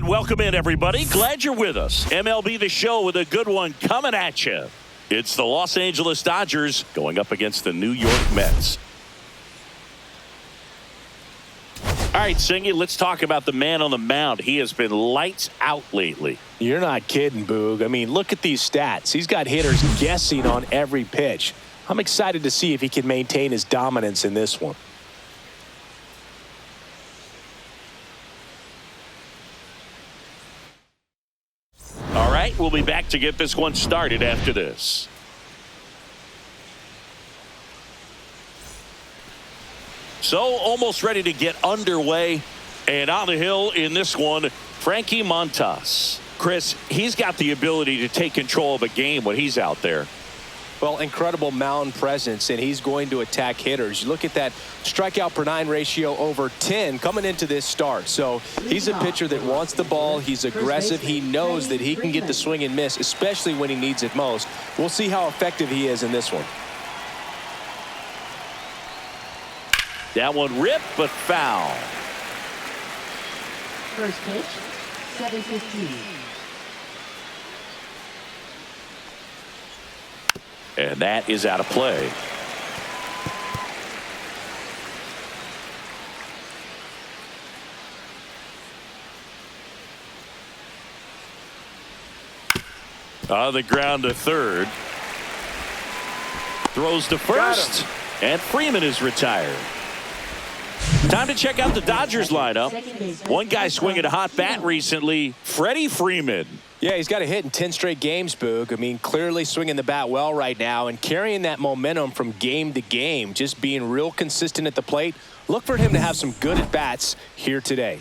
And welcome in, everybody. Glad you're with us. MLB The Show with a good one coming at you. It's the Los Angeles Dodgers going up against the New York Mets. All right, Singy, let's talk about the man on the mound. He has been lights out lately. You're not kidding, Boog. I mean, look at these stats. He's got hitters guessing on every pitch. I'm excited to see if he can maintain his dominance in this one. All right, we'll be back to get this one started after this. So almost ready to get underway, and on the hill in this one, F.Montas. Chris, he's got the ability to take control of a game when he's out there. Well, incredible mound presence, and he's going to attack hitters. You look at that strikeout per 9 ratio over 10 coming into this start. So he's a pitcher that wants the ball. He's aggressive. He knows that he can get the swing and miss, especially when he needs it most. We'll see how effective he is in this one. That one ripped, but foul. First pitch, 7:15. And that is out of play. On the ground to third. Throws to first. And Freeman is retired. Time to check out the Dodgers lineup. One guy swinging a hot bat recently, Freddie Freeman. Yeah, he's got a hit in 10 straight games, Boog. I mean, clearly swinging the bat well right now and carrying that momentum from game to game, just being real consistent at the plate. Look for him to have some good at-bats here today.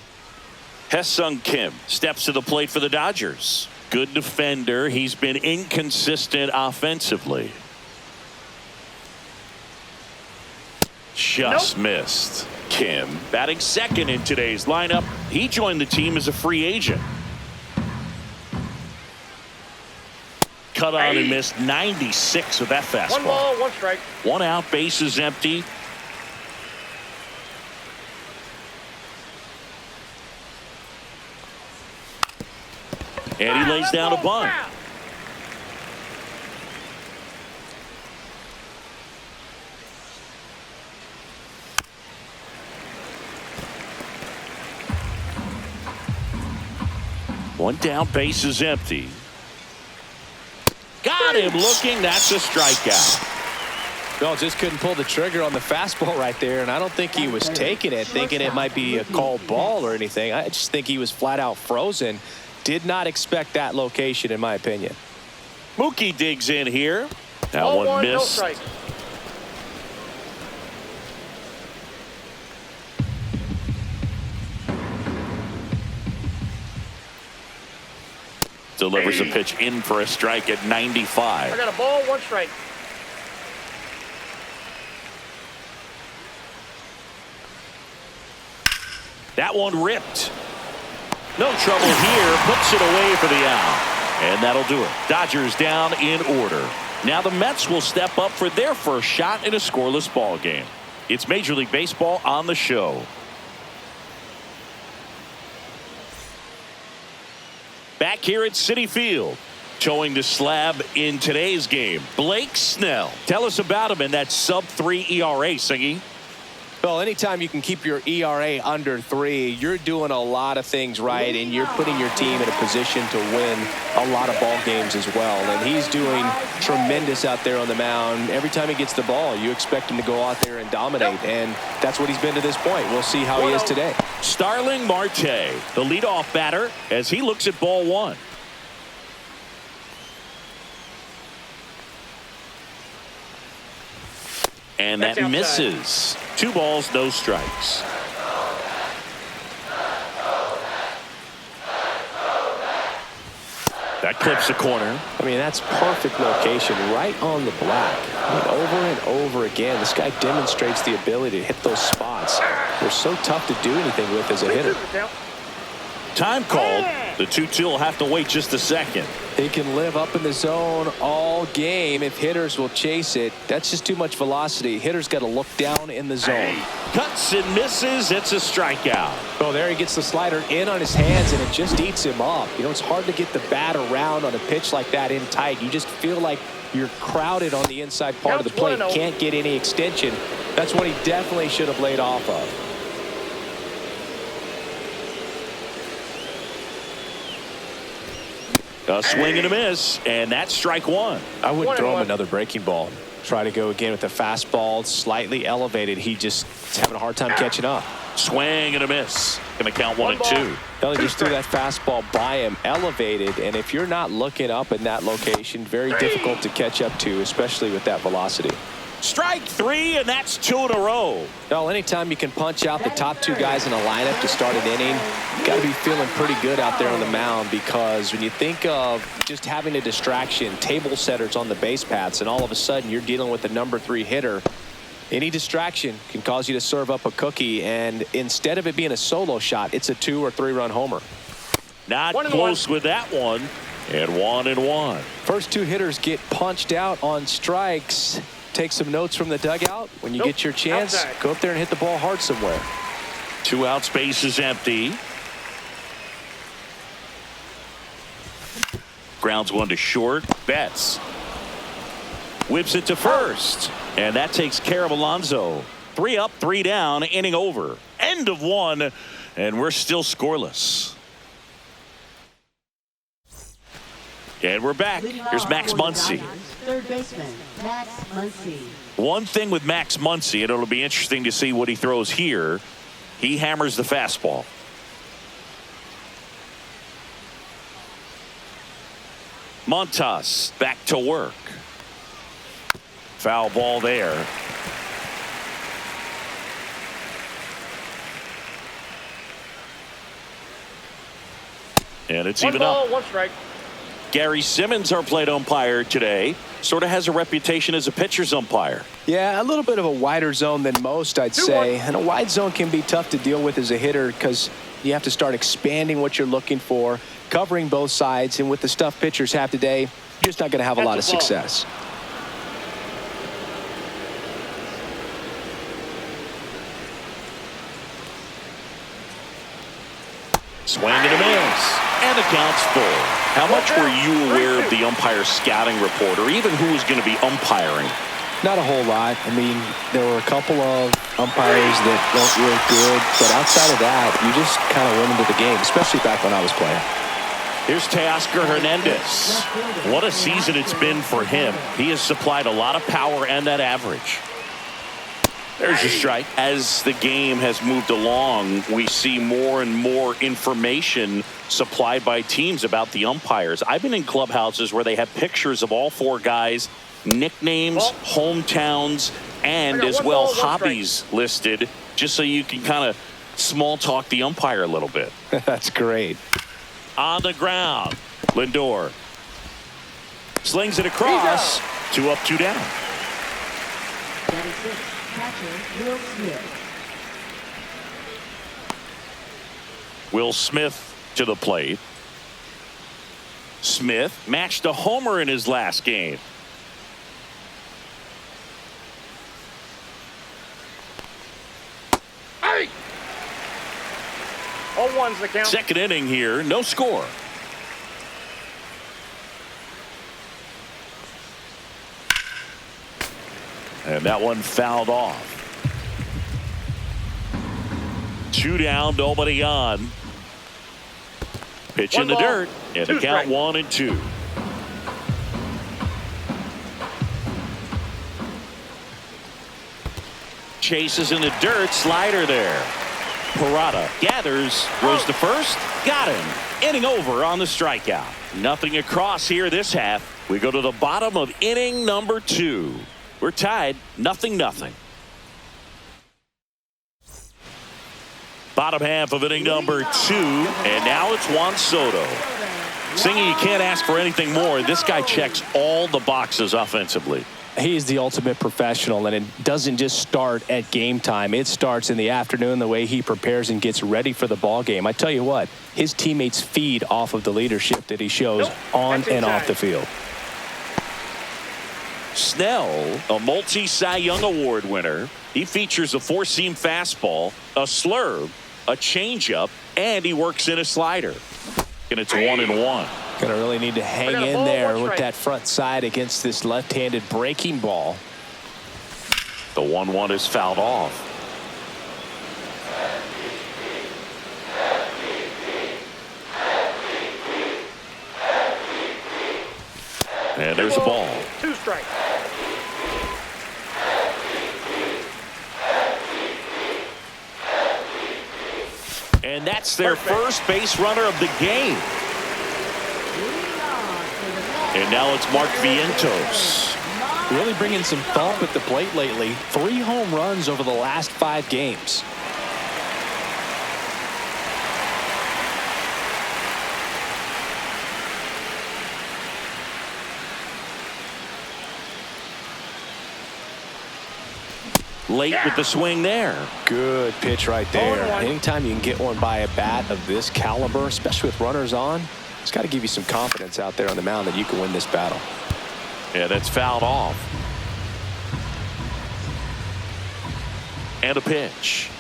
Ha-Seong Kim steps to the plate for the Dodgers. Good defender. He's been inconsistent offensively. Just missed. Kim batting second in today's lineup. He joined the team as a free agent. Cut on and missed 96 with that fastball. 1 ball, 1 strike. 1 out, bases empty. And he lays down a bunt. One down, bases empty. Got him looking. That's a strikeout. No, just couldn't pull the trigger on the fastball right there, and I don't think he was taking it, thinking it might be a called ball or anything. I just think he was flat out frozen. Did not expect that location, in my opinion. Mookie digs in here. That Ball one no missed. strike. Delivers a pitch in for a strike at 95. I got a ball, 1 strike. That one ripped. No trouble here. Puts it away for the out. And that'll do it. Dodgers down in order. Now the Mets will step up for their first shot in a scoreless ball game. It's Major League Baseball on the show. Back here at Citi Field, showing the slab in today's game, Blake Snell. Tell us about him in that sub-3 ERA, Singy. Well, anytime you can keep your ERA under 3, you're doing a lot of things right, and you're putting your team in a position to win a lot of ball games as well. And he's doing tremendous out there on the mound. Every time he gets the ball, you expect him to go out there and dominate, and that's what he's been to this point. We'll see how he is today. Starling Marte, the leadoff batter, as he looks at ball 1. And that misses. 2 balls, no strikes. That clips the corner. I mean, that's perfect location right on the black. I mean, over and over again, this guy demonstrates the ability to hit those spots. They're so tough to do anything with as a hitter. Time called. The 2-2 will have to wait just a second. He can live up in the zone all game if hitters will chase it. That's just too much velocity. Hitters got to look down in the zone. Cuts and misses. It's a strikeout. Oh, there he gets the slider in on his hands, and it just eats him up. You know, it's hard to get the bat around on a pitch like that in tight. You just feel like you're crowded on the inside part of the plate. Can't get any extension. That's what he definitely should have laid off of. A swing and a miss, and that's strike one. I wouldn't throw him another breaking ball. Try to go again with the fastball, slightly elevated. He just is having a hard time catching up. Swing and a miss. Gonna count 1-2. He just threw that fastball by him, elevated, and if you're not looking up in that location, very difficult to catch up to, especially with that velocity. Strike three, and that's 2 in a row. Well, anytime you can punch out the top two guys in a lineup to start an inning, you got to be feeling pretty good out there on the mound, because when you think of just having a distraction, table setters on the base paths, and all of a sudden you're dealing with the number 3 hitter, any distraction can cause you to serve up a cookie, and instead of it being a solo shot, it's a 2 or 3 run homer. Not close with that one, and 1-1. First 2 hitters get punched out on strikes. Take some notes from the dugout. When you get your chance, go up there and hit the ball hard somewhere. 2 outs, base is empty. Grounds one to short. Betts whips it to first, and that takes care of Alonso. 3 up, 3 down, inning over. End of 1, and we're still scoreless. And we're back. Here's Max Muncy. Third baseman, Max Muncy. One thing with Max Muncy, and it'll be interesting to see what he throws here. He hammers the fastball. Montas back to work. Foul ball there. And it's even up. 1 strike. Gary Simmons, our plate umpire today, sort of has a reputation as a pitcher's umpire. Yeah, a little bit of a wider zone than most, I'd say. And a wide zone can be tough to deal with as a hitter, because you have to start expanding what you're looking for, covering both sides. And with the stuff pitchers have today, you're just not going to have a lot of success. Swing and a miss. And the count's full. How much were you aware of the umpire scouting report, or even who was going to be umpiring? Not a whole lot. I mean, there were a couple of umpires that weren't real good, but outside of that, you just kind of went into the game, especially back when I was playing. Here's Teoscar Hernandez. What a season it's been for him. He has supplied a lot of power and that average. There's a strike. As the game has moved along, we see more and more information supplied by teams about the umpires. I've been in clubhouses where they have pictures of all 4 guys, nicknames, hometowns, and as well hobbies listed, just so you can kind of small talk the umpire a little bit. That's great. On the ground, Lindor slings it across. 2 up, 2 down. 96, catcher, Will Smith. Will Smith to the plate. Smith matched a homer in his last game. Hey! 0-1's the count. Second inning here, no score. And that one fouled off. 2 down, nobody on. Pitch in the dirt, and the count 1-2. Chases in the dirt, slider there. Parada gathers, throws to first, got him. Inning over on the strikeout. Nothing across here this half. We go to the bottom of inning number 2. We're tied, 0-0. Bottom half of inning number 2, and now it's Juan Soto. Singy, you can't ask for anything more. This guy checks all the boxes offensively. He's the ultimate professional, and it doesn't just start at game time. It starts in the afternoon, the way he prepares and gets ready for the ball game. I tell you what, his teammates feed off of the leadership that he shows on and off the field. Snell, a multi-Cy Young Award winner. He features a four-seam fastball, a slurve, a changeup, and he works in a slider. And it's 1-1. Going to really need to hang in there with that front side against this left-handed breaking ball. The 1-1 is fouled off. And there's the ball. 2 strikes. And that's their first base runner of the game. And now it's Mark Vientos. Really bringing some thump at the plate lately. 3 home runs over the last 5 games. Late with the swing there. Good pitch right there. Anytime you can get one by a bat of this caliber, especially with runners on, it's got to give you some confidence out there on the mound that you can win this battle. Yeah, that's fouled off. And a pitch.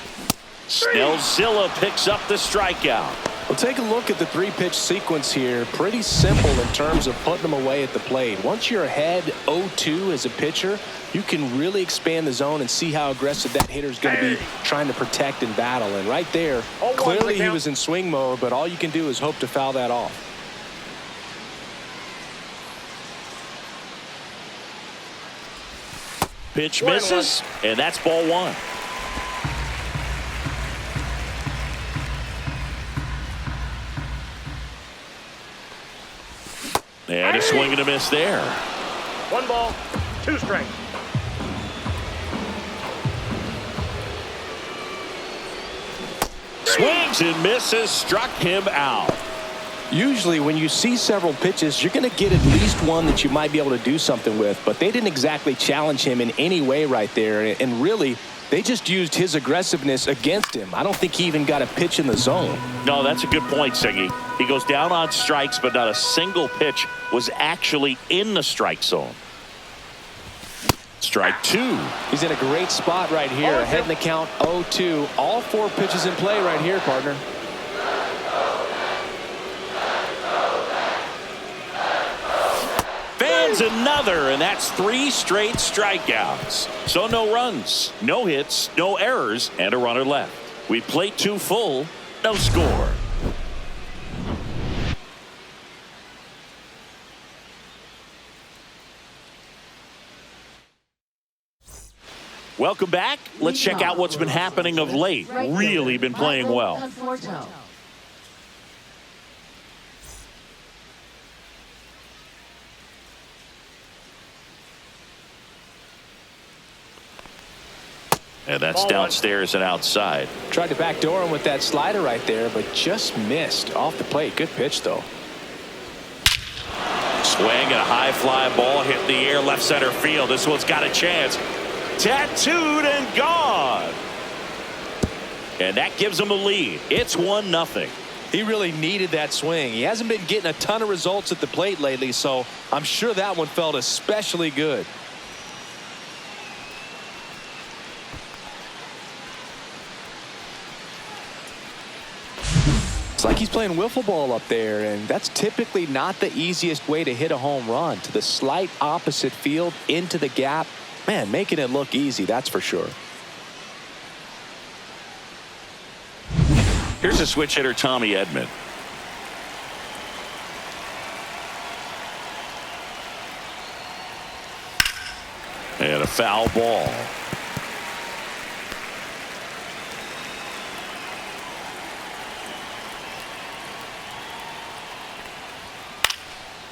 Snellzilla picks up the strikeout. Well, take a look at the 3-pitch sequence here. Pretty simple in terms of putting them away at the plate. Once you're ahead 0-2 as a pitcher, you can really expand the zone and see how aggressive that hitter is going to be trying to protect and battle. And right there, clearly he was in swing mode, but all you can do is hope to foul that off. Pitch misses, and that's ball 1. And a swing and a miss there. 1 ball, 2 strikes. Swings and misses, struck him out. Usually when you see several pitches, you're going to get at least one that you might be able to do something with, but they didn't exactly challenge him in any way right there. And really, they just used his aggressiveness against him. I don't think he even got a pitch in the zone. No, that's a good point, Siggy. He goes down on strikes, but not a single pitch was actually in the strike zone. Strike 2. He's in a great spot right here. Ahead in the count 0-2. All 4 pitches in play right here, partner. Fans another, and that's 3 straight strikeouts. So no runs, no hits, no errors, and a runner left. We played 2 full, no score. Welcome back. Let's check out what's been happening of late. Really been playing well. And that's downstairs and outside. Tried to backdoor him with that slider right there, but just missed off the plate. Good pitch, though. Swing and a high fly ball hit in the air left center field. This one's got a chance. Tattooed and gone. And that gives him a lead. It's 1-0. He really needed that swing. He hasn't been getting a ton of results at the plate lately, so I'm sure that one felt especially good. It's like he's playing wiffle ball up there, and that's typically not the easiest way to hit a home run. To the slight opposite field, into the gap. Man, making it look easy, that's for sure. Here's a switch hitter, Tommy Edman. And a foul ball.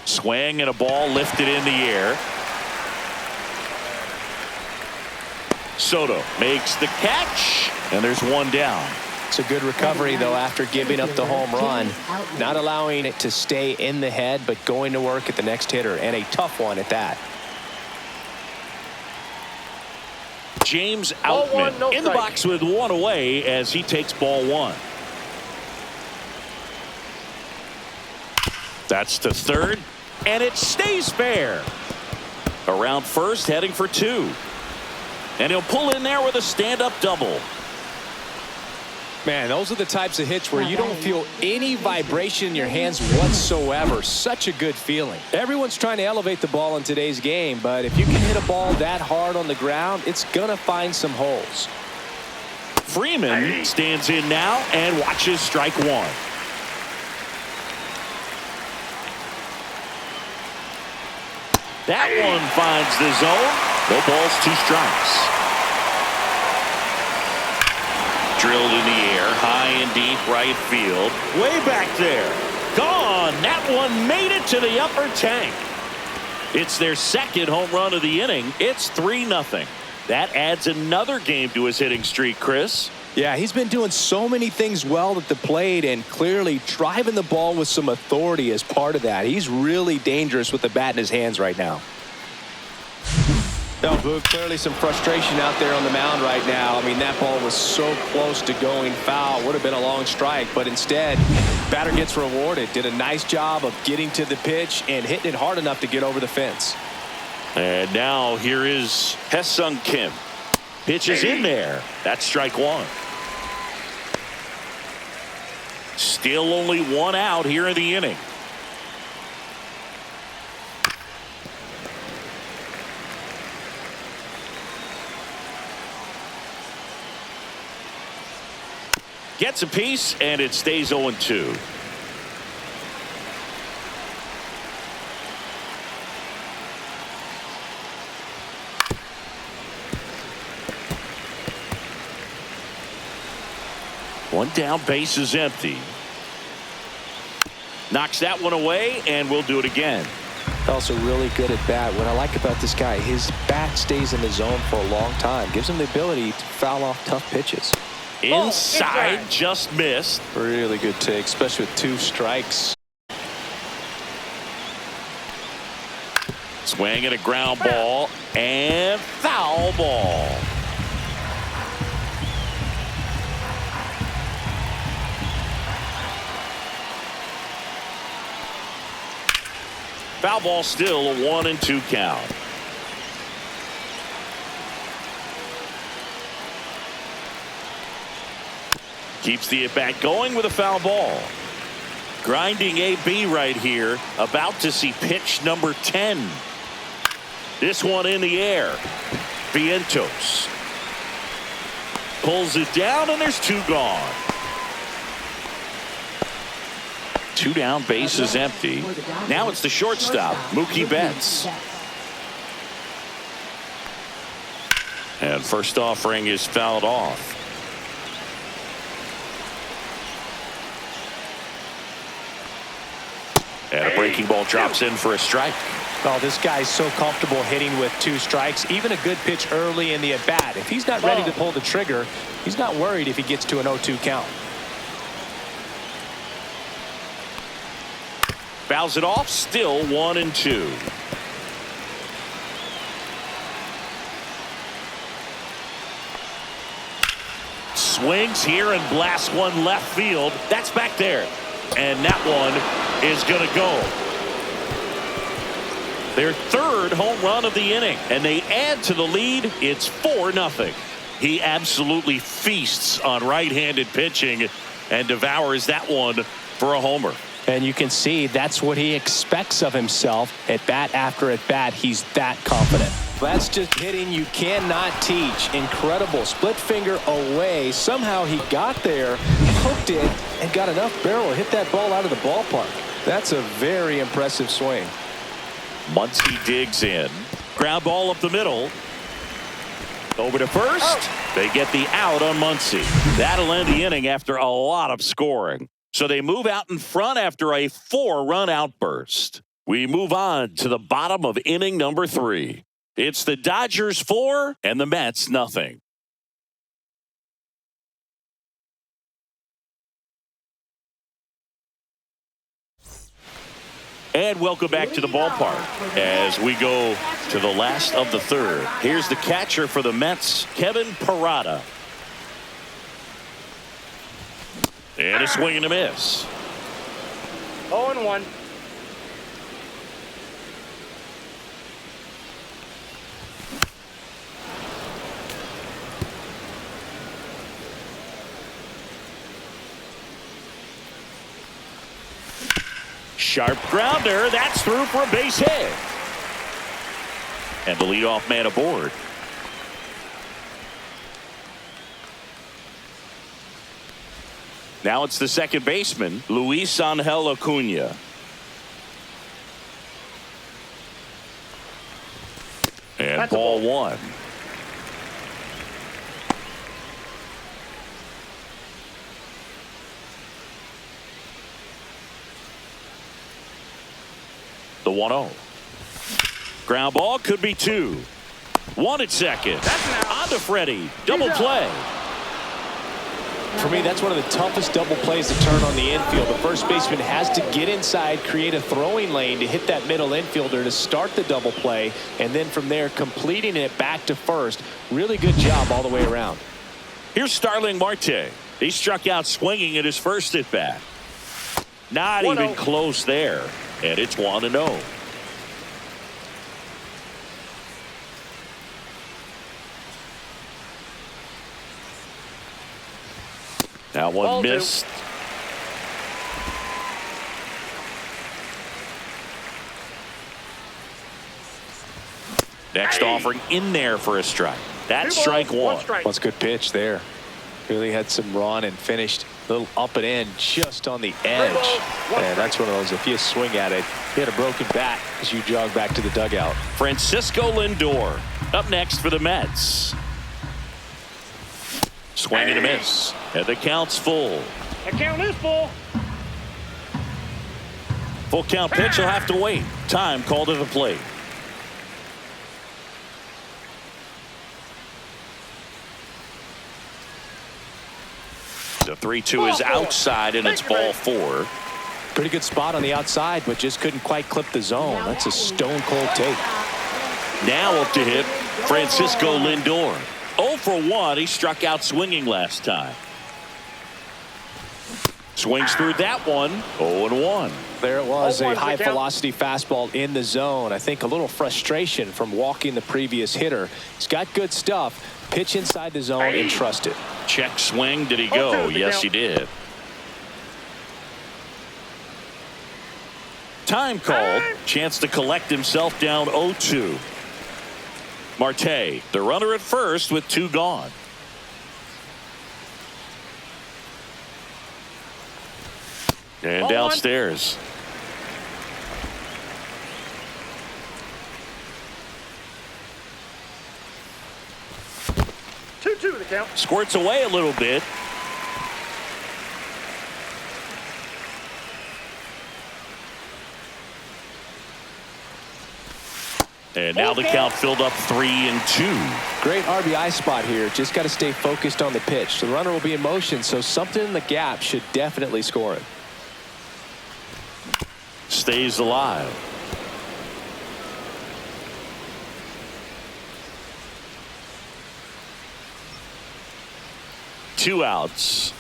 Swing and a ball lifted in the air. Soto makes the catch, and there's one down. It's a good recovery, though, after giving up the home run. Not allowing it to stay in the head, but going to work at the next hitter, and a tough one at that. James Ball Outman one, no in the strike. box with one away as he takes ball one. That's to third, and it stays fair. Around first, heading for two. And he'll pull in there with a stand-up double. Man, those are the types of hits where you don't feel any vibration in your hands whatsoever. Such a good feeling. Everyone's trying to elevate the ball in today's game, but if you can hit a ball that hard on the ground, it's going to find some holes. Freeman stands in now and watches strike one. That one finds the zone. No balls, two strikes. Drilled in the air, high and deep right field. Way back there. Gone. That one made it to the upper tank. It's their second home run of the inning. It's 3-0. That adds another game to his hitting streak, Chris. Yeah, he's been doing so many things well at the plate and clearly driving the ball with some authority as part of that. He's really dangerous with the bat in his hands right now. No, Boog, clearly some frustration out there on the mound right now. I mean, that ball was so close to going foul. Would have been a long strike, but instead, batter gets rewarded. Did a nice job of getting to the pitch and hitting it hard enough to get over the fence. And now here is Hesung Kim. Pitch is in there. That's strike one. Still only one out here in the inning. Gets a piece, and it stays 0-2. One down, base is empty. Knocks that one away, and we'll do it again. Also really good at bat. What I like about this guy, his bat stays in the zone for a long time. Gives him the ability to foul off tough pitches. Inside, just missed. Really good take, especially with two strikes. Swing and a ground ball, and foul ball. Foul ball, still a 1-2 count. Keeps the at-bat going with a foul ball. Grinding AB right here. About to see pitch number 10. This one in the air. Vientos pulls it down, and there's two gone. Two down, base is empty. Now it's the shortstop, Mookie Betts. And first offering is fouled off. And a breaking ball drops in for a strike. Oh, this guy's so comfortable hitting with two strikes. Even a good pitch early in the at-bat. If he's not ready to pull the trigger, he's not worried if he gets to an 0-2 count. Fouls it off, still 1-2. Swings here and blasts one left field. That's back there. And that one is going to go. Their third home run of the inning, and they add to the lead. It's 4-0. He absolutely feasts on right-handed pitching and devours that one for a homer. And you can see that's what he expects of himself. At bat after at bat, he's that confident. That's just hitting you cannot teach. Incredible. Split finger away. Somehow he got there, hooked it, and got enough barrel to hit that ball out of the ballpark. That's a very impressive swing. Muncy digs in. Ground ball up the middle. Over to first. They get the out on Muncy. That'll end the inning after a lot of scoring. So they move out in front after a 4-run outburst. We move on to the bottom of inning number 3. It's the Dodgers 4 and the Mets nothing. And welcome back to the ballpark as we go to the last of the third. Here's the catcher for the Mets, Kevin Parada. And a swing and a miss. 0-1. Sharp grounder. That's through for a base hit. And the leadoff man aboard. Now it's the second baseman, Luis Angel Acuna. And That's a ball ball. one. The 1-0. Ground ball could be two. One at second. That's an out. On to Freddie. Double play. For me, that's one of the toughest double plays to turn on the infield. The first baseman has to get inside, create a throwing lane to hit that middle infielder to start the double play, and then from there completing it back to first. Really good job all the way around. Here's Starling Marte. He struck out swinging at his first at bat. Not 1-0. even close there. And it's 1-0. That one Ball missed. Next offering in there for a strike. That's 2 balls, strike 1 one. strike. That's a good pitch there. Really had some run and finished a little up and in just on the edge. one And that's one of those, if you swing at it, you hit a broken bat as you jog back to the dugout. Francisco Lindor up next for the Mets. Swing and a miss. And the count's full. The count is full. Full count pitch will have to wait. Time called to the plate. The 3-2 is outside and it's ball four. Pretty good spot on the outside, but just couldn't quite clip the zone. That's a stone cold take. Now up to hit Francisco Lindor. 0 for 1. He struck out swinging last time. Swings through that one. 0-1. There it was, 0-1 a the high count. velocity fastball in the zone. I think a little frustration from walking the previous hitter. He's got good stuff. Pitch inside the zone and trust it. Check swing. Did he go? 0-2 the Yes, count. he did. Time called. Chance to collect himself down 0-2. Marte, the runner at first with 2 gone. And 0-1. downstairs. Two the count. Squirts away a little bit. And now the count filled up 3-2. Great RBI spot here. Just got to stay focused on the pitch. The runner will be in motion, so something in the gap should definitely score him. Stays alive. Two outs.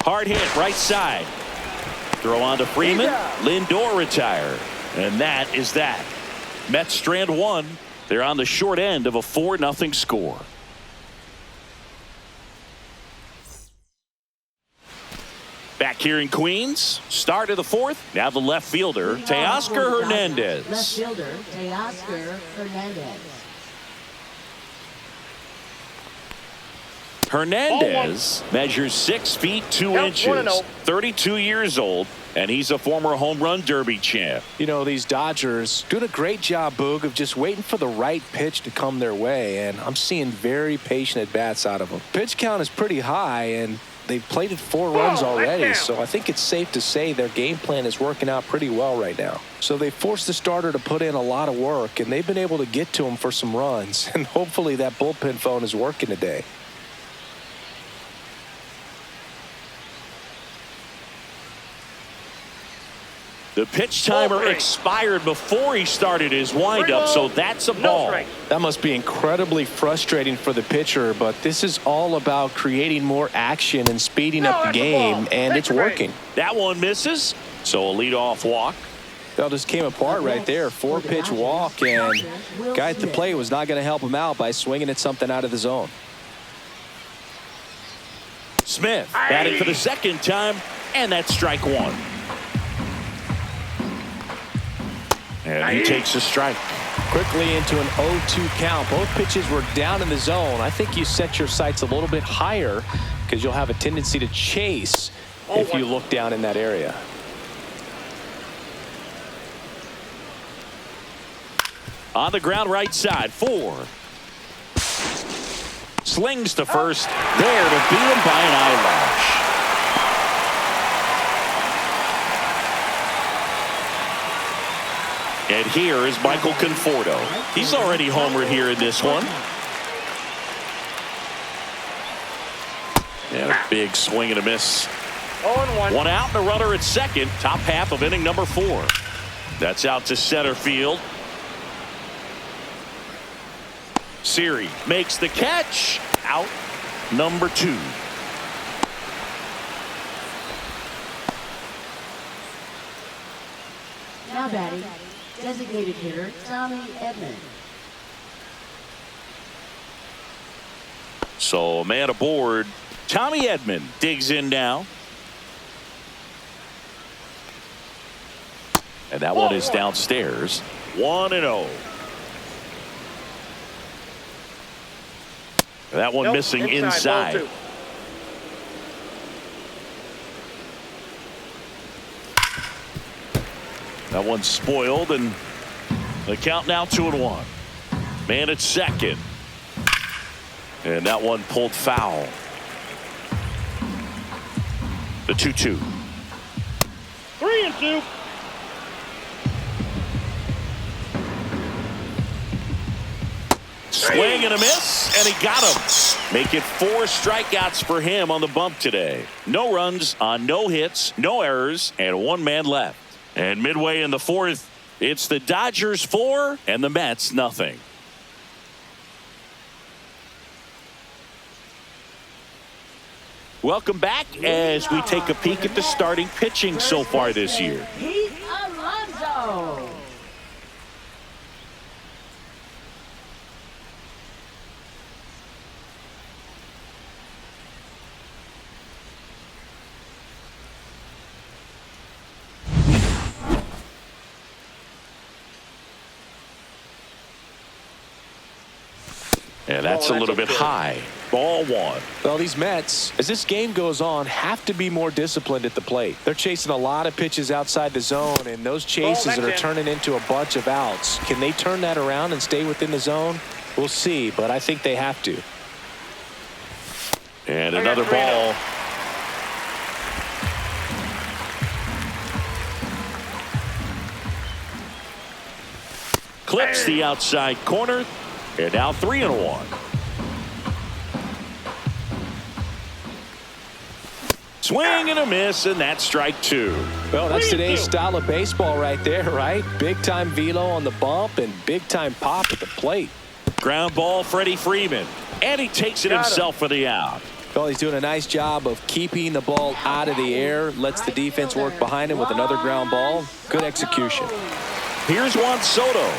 Hard hit right side. Throw on to Freeman. Lindor retired. And that is that. Mets strand 1. They're on the short end of a 4-0 score. Back here in Queens, start of the 4th. Now the left fielder, Teoscar Hernandez. Left fielder, Teoscar Hernandez. Hernandez measures 6 feet 2 Count inches, 1-0. 32 years old, and he's a former home run derby champ. You know, these Dodgers doing a great job, Boog, of just waiting for the right pitch to come their way, and I'm seeing very patient at-bats out of them. Pitch count is pretty high, and they've plated 4 runs already, so I think it's safe to say their game plan is working out pretty well right now. So they forced the starter to put in a lot of work, and they've been able to get to him for some runs, and hopefully that bullpen phone is working today. The pitch timer expired before he started his windup, so that's a ball. That must be incredibly frustrating for the pitcher, but this is all about creating more action and speeding up the game, and it's working. That one misses, so a leadoff walk. That just came apart right there. 4-pitch walk, and guy at the plate was not going to help him out by swinging at something out of the zone. Smith batting for the second time, and that's strike one. And he takes a strike. Quickly into an 0-2 count. Both pitches were down in the zone. I think you set your sights a little bit higher because you'll have a tendency to chase if you look down in that area. On the ground right side, 4. Slings to first. There to beat him by an eyelash. And here is Michael Conforto. He's already homered here in this one. And a big swing and a miss. 0-1. One out and a runner at second. Top half of inning number 4. That's out to center field. Siri makes the catch. Out number 2. Now batting, designated hitter Tommy Edman. So a man aboard. Tommy Edman digs in now. And that one is downstairs. 1-0. That one missing inside. That one's spoiled, and the count now 2-1. Man at second. And that one pulled foul. The 2-2. 3-2. Swing and a miss, and he got him. Make it 4 strikeouts for him on the bump today. No runs on no hits, no errors, and 1 man left. And midway in the 4th, it's the Dodgers 4 and the Mets nothing. Welcome back as we take a peek at the starting pitching so far this year. Pete Alonso. And that's a little bit high. Ball 1. Well, these Mets, as this game goes on, have to be more disciplined at the plate. They're chasing a lot of pitches outside the zone, and those chases are turning into a bunch of outs. Can they turn that around and stay within the zone? We'll see, but I think they have to. And another ball. Clips the outside corner. And now 3-1. Swing and a miss, and that's strike 2. Well, that's today's style of baseball right there, right? Big-time velo on the bump and big-time pop at the plate. Ground ball, Freddie Freeman. And he takes it himself for the out. Well, he's doing a nice job of keeping the ball out of the air. Lets the defense work behind him with another ground ball. Good execution. Here's Juan Soto.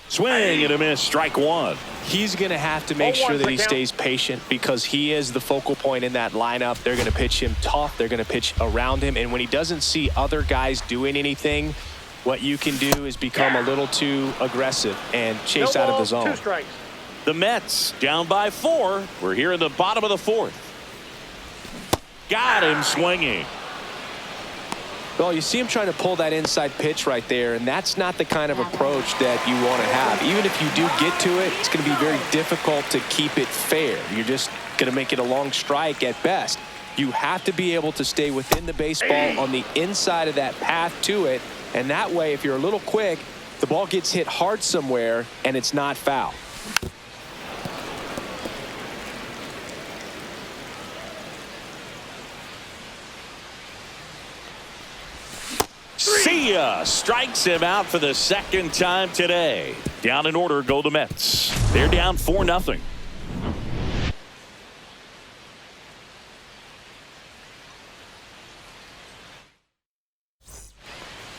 Swing and a miss, strike 1. He's going to have to make sure that he stays patient because he is the focal point in that lineup. They're going to pitch him tough. They're going to pitch around him. And when he doesn't see other guys doing anything, what you can do is become a little too aggressive and chase out of the zone. 2 strikes. The Mets down by 4. We're here in the bottom of the 4th. Got him swinging. Well, you see him trying to pull that inside pitch right there, and that's not the kind of approach that you want to have. Even if you do get to it, it's going to be very difficult to keep it fair. You're just going to make it a long strike at best. You have to be able to stay within the baseball on the inside of that path to it, and that way, if you're a little quick, the ball gets hit hard somewhere, and it's not foul. See ya. Strikes him out for the second time today. Down in order go the Mets. They're down 4-0.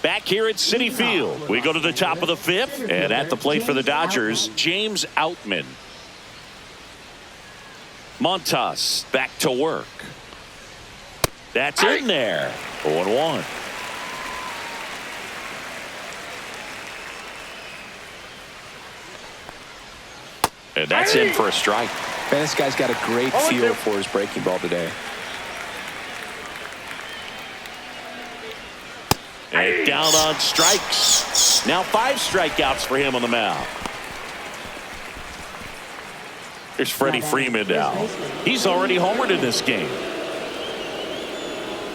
Back here at Citi Field, we go to the top of the 5th, and at the plate for the Dodgers, James Outman. Montas back to work. That's in there. 0-1. And that's in for a strike. Man, this guy's got a great feel for his breaking ball today. And down on strikes. Now 5 strikeouts for him on the mound. Here's Freddie Freeman now. He's already homered in this game.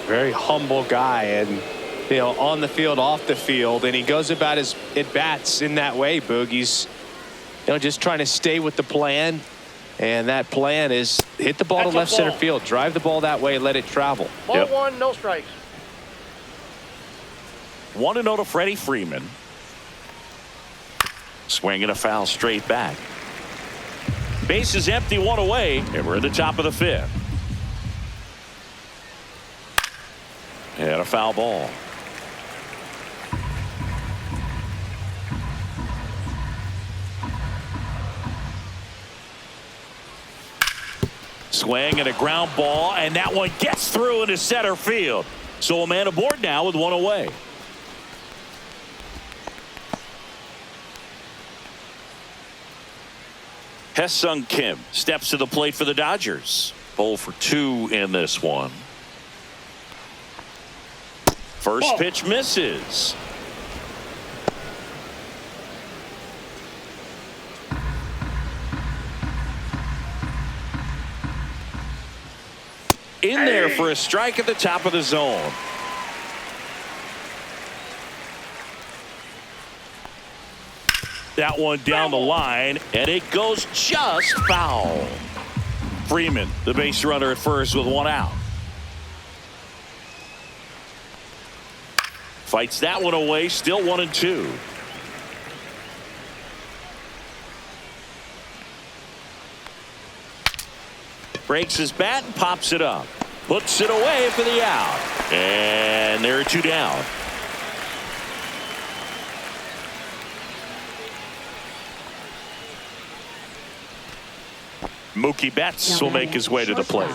Very humble guy, and you know, on the field, off the field, and he goes about his at-bats in that way, Boog. He's just trying to stay with the plan, and that plan is hit the ball to left center field, drive the ball that way, let it travel. Ball 1, no strikes. 1-0 to Freddie Freeman. Swinging a foul straight back. Base is empty, 1 away, and we're at the top of the 5th. And a foul ball. Swing and a ground ball, and that one gets through into center field. So a man aboard now with 1 away. Hesung Kim steps to the plate for the Dodgers. 0 for 2 in this one. First pitch misses. In there for a strike at the top of the zone. That one down the line, and it goes just foul. Freeman, the base runner at first with 1 out. Fights that one away, still 1-2. Breaks his bat and pops it up. Puts it away for the out. And there are 2 down. Mookie Betts will make his way to the plate.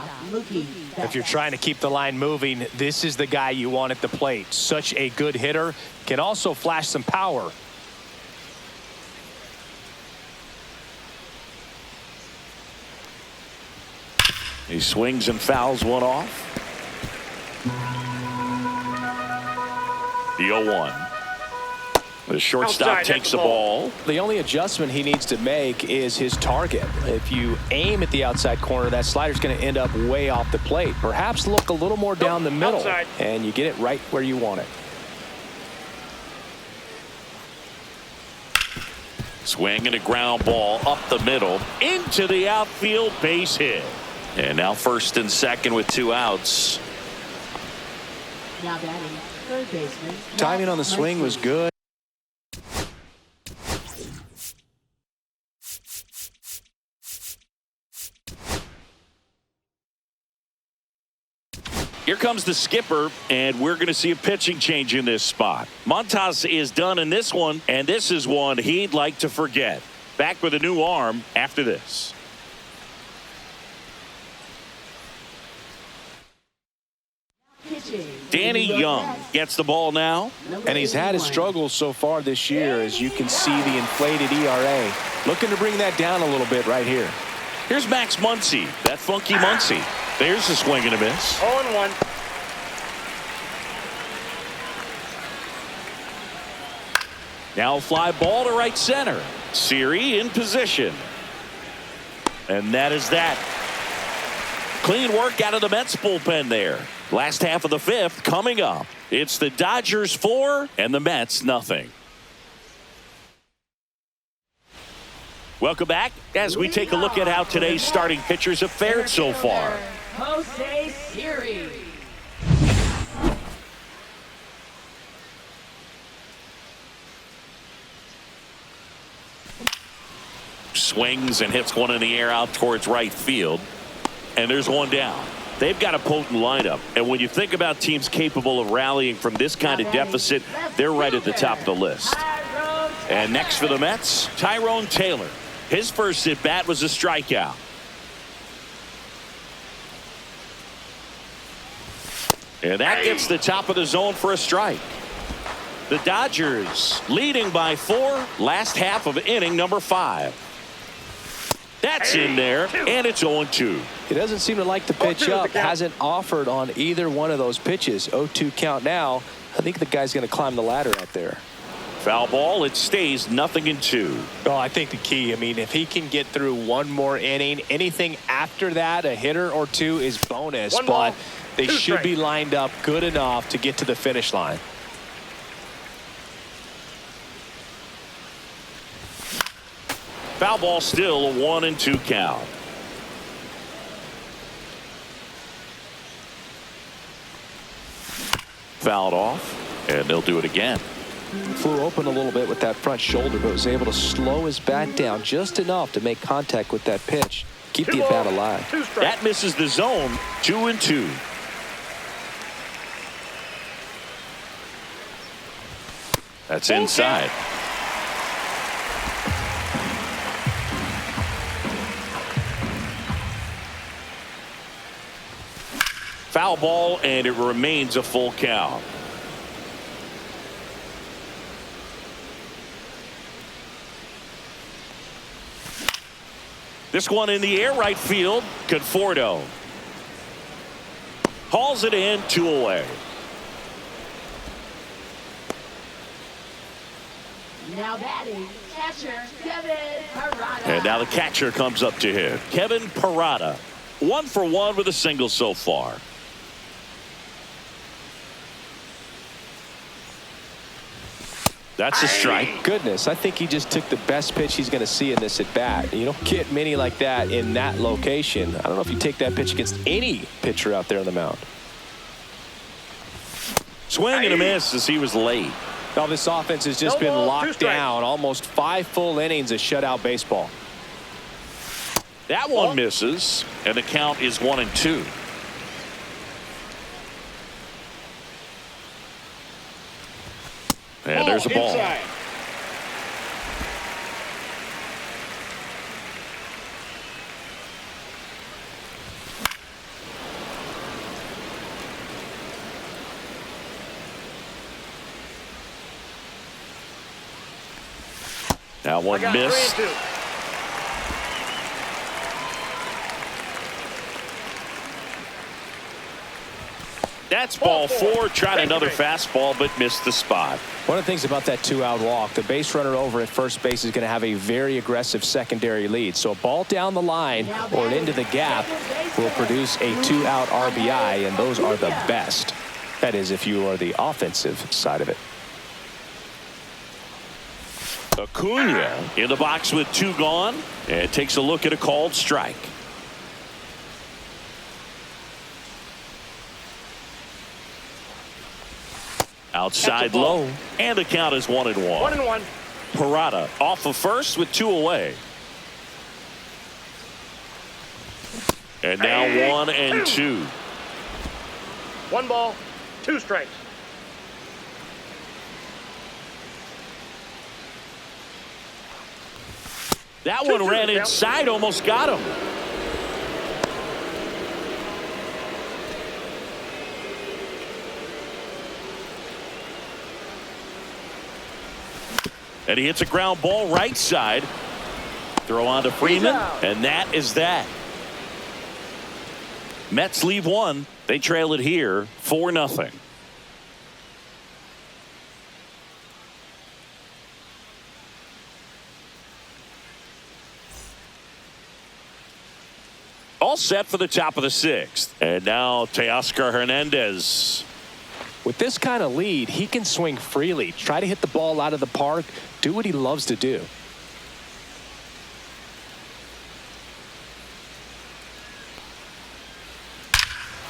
If you're trying to keep the line moving, this is the guy you want at the plate. Such a good hitter. Can also flash some power. He swings and fouls one off. The 0-1. The shortstop takes the ball. The only adjustment he needs to make is his target. If you aim at the outside corner, that slider's going to end up way off the plate. Perhaps look a little more down the middle, and you get it right where you want it. Swing and a ground ball up the middle into the outfield, base hit. And now first and second with 2 outs. Now batting, third baseman. Timing on the swing was good. Here comes the skipper, and we're going to see a pitching change in this spot. Montas is done in this one, and this is one he'd like to forget. Back with a new arm after this. Danny Young gets the ball now. And he's had his struggles so far this year, as you can see the inflated ERA. Looking to bring that down a little bit right here. Here's Max Muncy, that funky Muncy. There's a swing and a miss. 0-1. Now a fly ball to right center. Siri in position. And that is that. Clean work out of the Mets bullpen there. Last half of the 5th coming up. It's the Dodgers 4 and the Mets nothing. Welcome back as we take a look at how today's starting pitchers have fared so far. Jose Siri. swings and hits one in the air out towards right field. And there's one down. They've got a potent lineup. And when you think about teams capable of rallying from this kind of deficit, they're right at the top of the list. And next for the Mets, Tyrone Taylor. His first at bat was a strikeout. And that gets the top of the zone for a strike. The Dodgers leading by 4, last half of inning number 5. That's in there, and it's 0-2. He doesn't seem to like the pitch up. Hasn't offered on either one of those pitches. 0-2 count now. I think the guy's going to climb the ladder out there. Foul ball. It stays 0-2. Oh, I think the key, I mean, if he can get through one more inning, anything after that, a hitter or two is bonus. But they should be lined up good enough to get to the finish line. Foul ball, still a 1-2 count. Fouled off, and they'll do it again. Flew open a little bit with that front shoulder, but was able to slow his bat down just enough to make contact with that pitch. Keep the at-bat alive. That misses the zone. 2-2. That's inside. Foul ball, and it remains a full count. This one in the air, right field. Conforto hauls it in, 2 away. Now batting, catcher Kevin Parada. And now the catcher comes up to him. Kevin Parada. 1 for 1 with a single so far. That's a strike. Goodness, I think he just took the best pitch he's going to see in this at bat. You don't get many like that in that location. I don't know if you take that pitch against any pitcher out there on the mound. Swing and a miss as he was late. Now this offense has just been locked down. Almost 5 full innings of shutout baseball. That one misses, and the count is 1-2. And there's a ball. Inside. Now one missed. 3-2. That's ball 4. Tried another fastball, but missed the spot. One of the things about that 2-out walk, the base runner over at first base is going to have a very aggressive secondary lead. So a ball down the line or into the gap will produce a 2-out RBI, and those are the best. That is, if you are the offensive side of it. Acuna in the box with 2 gone, and takes a look at a called strike. Outside low, and the count is 1-1. 1-1. Parada off of first with 2 away. And now 1-2. 1 ball, 2 strikes. That one ran inside, almost got him. And he hits a ground ball right side. Throw on to Freeman, and that is that. Mets leave 1. They trail it here 4-0. All set for the top of the 6th. And now Teoscar Hernandez. With this kind of lead, he can swing freely, try to hit the ball out of the park, do what he loves to do.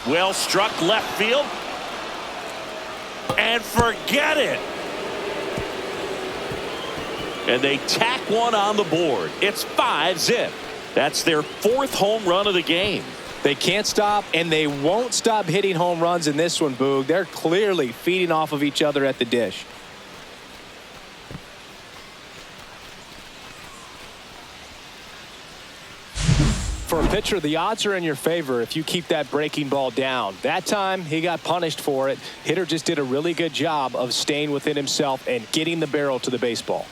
Well struck left field. And forget it. and they tack one on the board. It's 5-zip. That's their 4th home run of the game. They can't stop, and they won't stop hitting home runs in this one, Boog. They're clearly feeding off of each other at the dish. For a pitcher, the odds are in your favor if you keep that breaking ball down. That time, he got punished for it. Hitter just did a really good job of staying within himself and getting the barrel to the baseball.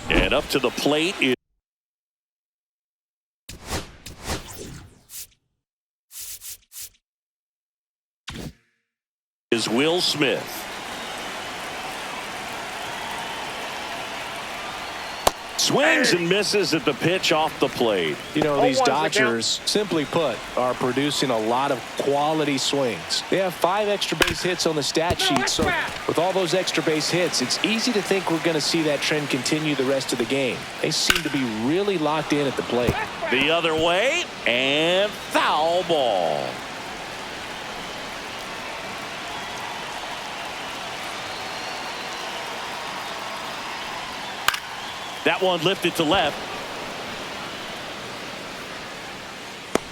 And up to the plate is Will Smith. Swings and misses at the pitch off the plate. You know, these Dodgers, simply put, are producing a lot of quality swings. They have 5 extra base hits on the stat sheet, so with all those extra base hits, it's easy to think we're going to see that trend continue the rest of the game. They seem to be really locked in at the plate. The other way, and foul ball. That one lifted to left.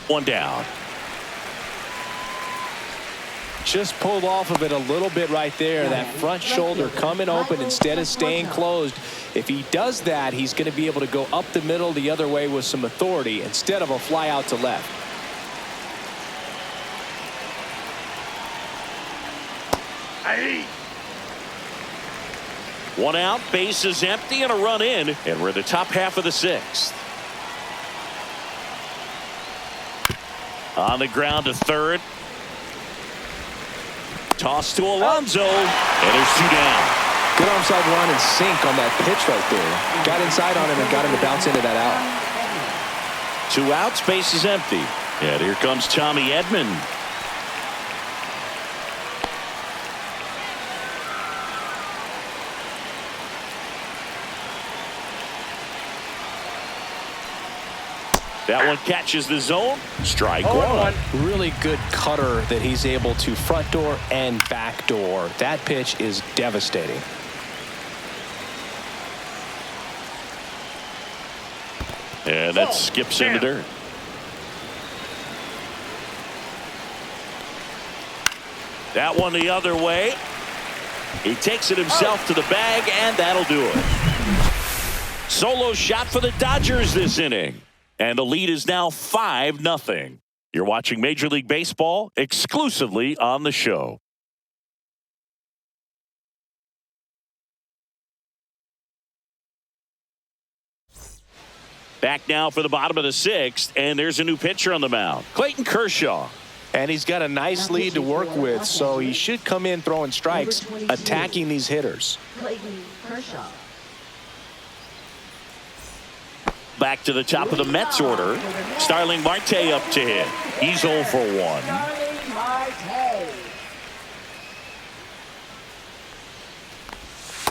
One down. Just pulled off of it a little bit right there. That front shoulder coming open instead of staying closed. If he does that, he's going to be able to go up the middle the other way with some authority instead of a fly out to left. Hey. One out, base is empty, and a run in, and we're in the top half of the 6th. On the ground to third. Toss to Alonso, and there's 2 down. Good onside run and sink on that pitch right there. Got inside on him and got him to bounce into that out. 2 outs, base is empty. And here comes Tommy Edman. That one catches the zone. Strike one. Really good cutter that he's able to front door and back door. That pitch is devastating. And that skips in the dirt. That one the other way. He takes it himself to the bag, and that'll do it. Solo shot for the Dodgers this inning. And the lead is now 5-0. You're watching Major League Baseball exclusively on the show. Back now for the bottom of the 6th, and there's a new pitcher on the mound, Clayton Kershaw. And he's got a nice lead to work with, so he should come in throwing strikes, attacking these hitters. Clayton Kershaw. Back to the top of the Mets order. Starling Marte up to hit. He's 0 for 1.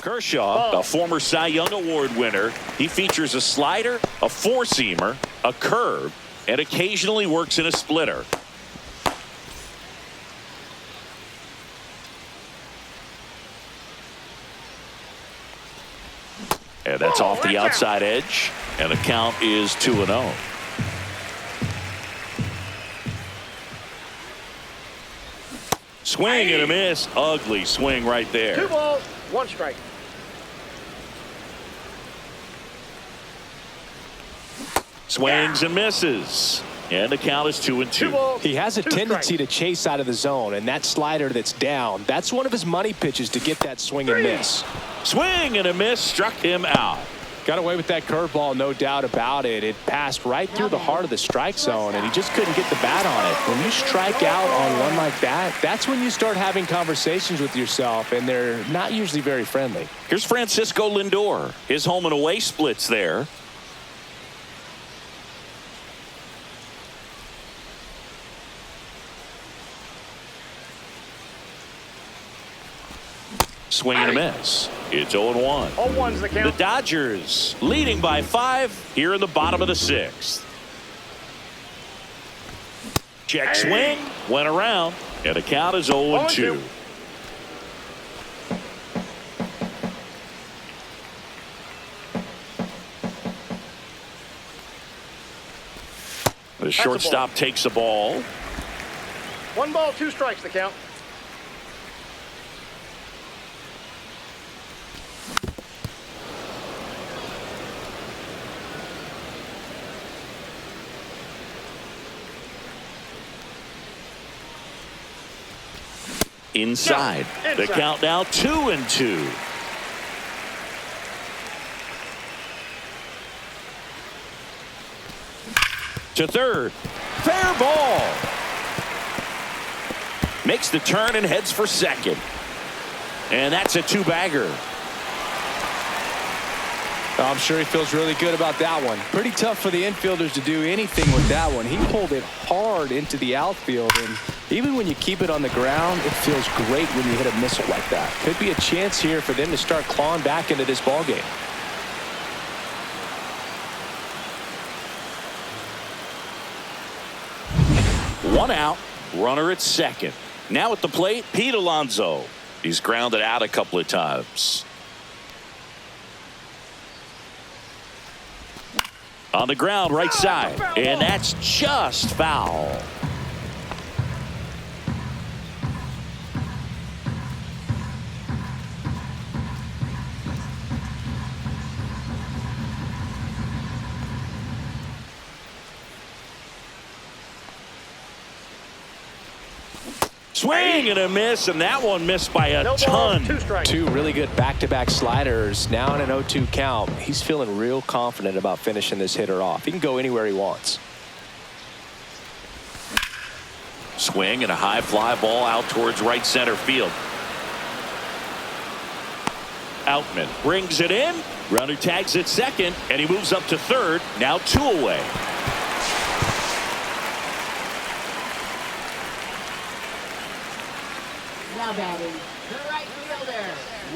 Kershaw, a former Cy Young Award winner. He features a slider, a 4-seamer, a curve, and occasionally works in a splitter. And that's off the outside edge. And the count is 2-0. Swing and a miss. Ugly swing right there. 2 balls, 1 strike. Swings and misses. And the count is 2-2. He has a tendency to chase out of the zone, and that slider that's down, that's one of his money pitches to get that swing and miss. Swing and a miss struck him out. Got away with that curveball, no doubt about it. It passed right through the heart of the strike zone, and he just couldn't get the bat on it. When you strike out on one like that, that's when you start having conversations with yourself, and they're not usually very friendly. Here's Francisco Lindor. His home and away splits there. Swing and a miss. It's 0-1. 0-1's the count. The Dodgers leading by 5 here in the bottom of the 6th. Check swing, went around, and the count is 0-2. 0-2. shortstop takes the ball. 1 ball, 2 strikes, the count. Inside. The count now 2-2. To third. Fair ball. Makes the turn and heads for second. And that's a 2-bagger. I'm sure he feels really good about that one. Pretty tough for the infielders to do anything with that one. He pulled it hard into the outfield, and even when you keep it on the ground, it feels great when you hit a missile like that. Could be a chance here for them to start clawing back into this ball game. One out, runner at second. Now at the plate, Pete Alonso. He's grounded out a couple of times. On the ground, right side, and that's just foul. Swing and a miss, and that one missed by a ton. 2 strikes. 2 really good back-to-back sliders. Now in an 0-2 count. He's feeling real confident about finishing this hitter off. He can go anywhere he wants. Swing and a high fly ball out towards right center field. Outman brings it in. Runner tags at second, and he moves up to third. Now 2 away. Now batting, the right fielder,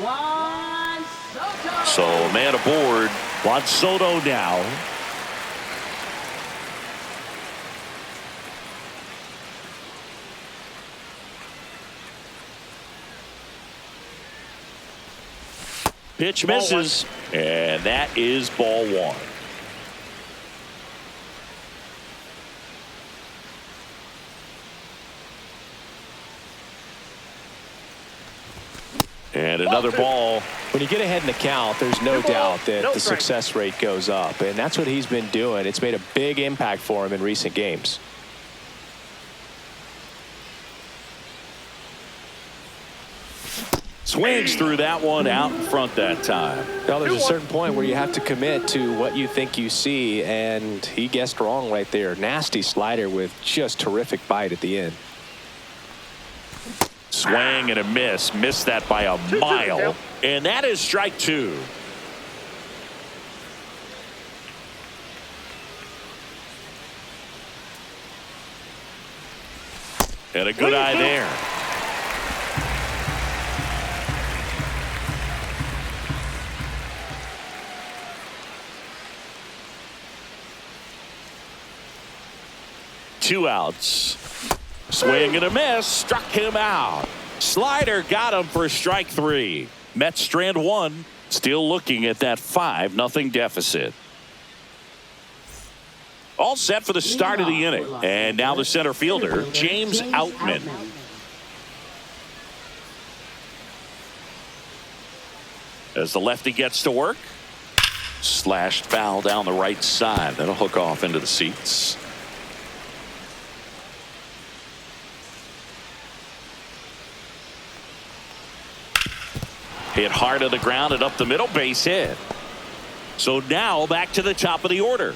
Juan Soto. So man aboard, Juan Soto now. Pitch misses, and that is ball 1. And another ball. When you get ahead in the count, there's no doubt that the success rate goes up, and that's what he's been doing. It's made a big impact for him in recent games. Swings through that one out in front that time. Well, there's a certain point where you have to commit to what you think you see, and he guessed wrong right there. Nasty slider with just terrific bite at the end. Swing and a miss. Missed that by a mile. And that is strike 2. And a good eye there. Two outs. Swing and a miss. Struck him out. Slider got him for strike 3. Mets strand 1. Still looking at that 5-0 deficit. All set for the start of the inning. And now the center fielder, James Outman. As the lefty gets to work. Slashed foul down the right side. That'll hook off into the seats. Hit hard to the ground and up the middle, base hit. So now back to the top of the order.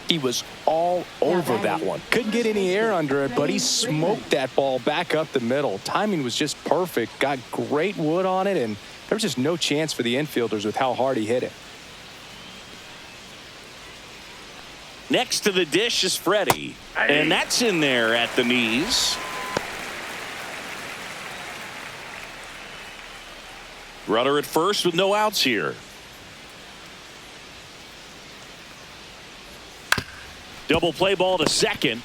He was all over that one. Couldn't get any air under it, but he smoked that ball back up the middle. Timing was just perfect. Got great wood on it, and there was just no chance for the infielders with how hard he hit it. Next to the dish is Freddie, and that's in there at the knees. Runner at first with no outs here. Double play ball to second.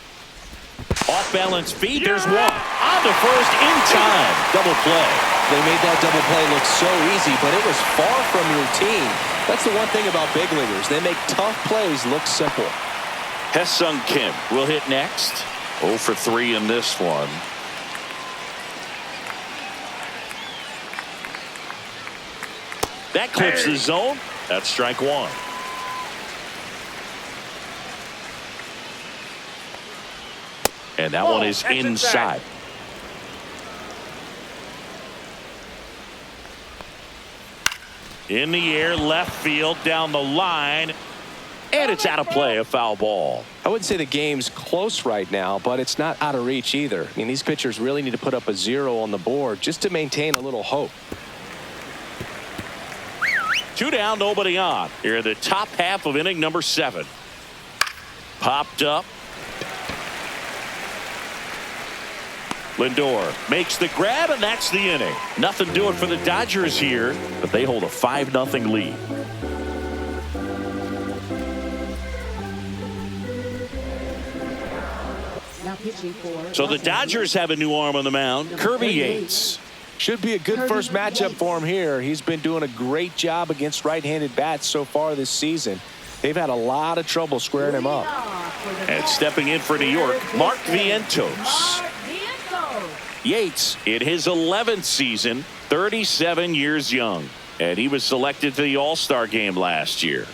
Off balance feet. There's one. On to first in time. Double play. They made that double play look so easy, but it was far from routine. That's the one thing about big leaguers. They make tough plays look simple. Ha-Seong Kim will hit next. 0 for 3 in this one. That clips the zone. That's strike one. And that one is inside. In the air, left field, down the line. And it's out of play, a foul ball. I wouldn't say the game's close right now, but it's not out of reach either. I mean, these pitchers really need to put up a 0 on the board just to maintain a little hope. 2 down, nobody on. Here in the top half of inning number 7. Popped up. Lindor makes the grab, and that's the inning. Nothing doing for the Dodgers here, but they hold a 5-0 lead. Now pitching for So the Dodgers have a new arm on the mound, Kirby Yates. Should be a good first matchup for him here. He's been doing a great job against right-handed bats so far this season. They've had a lot of trouble squaring him up. And stepping in for New York, Mark Vientos. Yates in his 11th season, 37 years young, and he was selected to the All-Star game last year.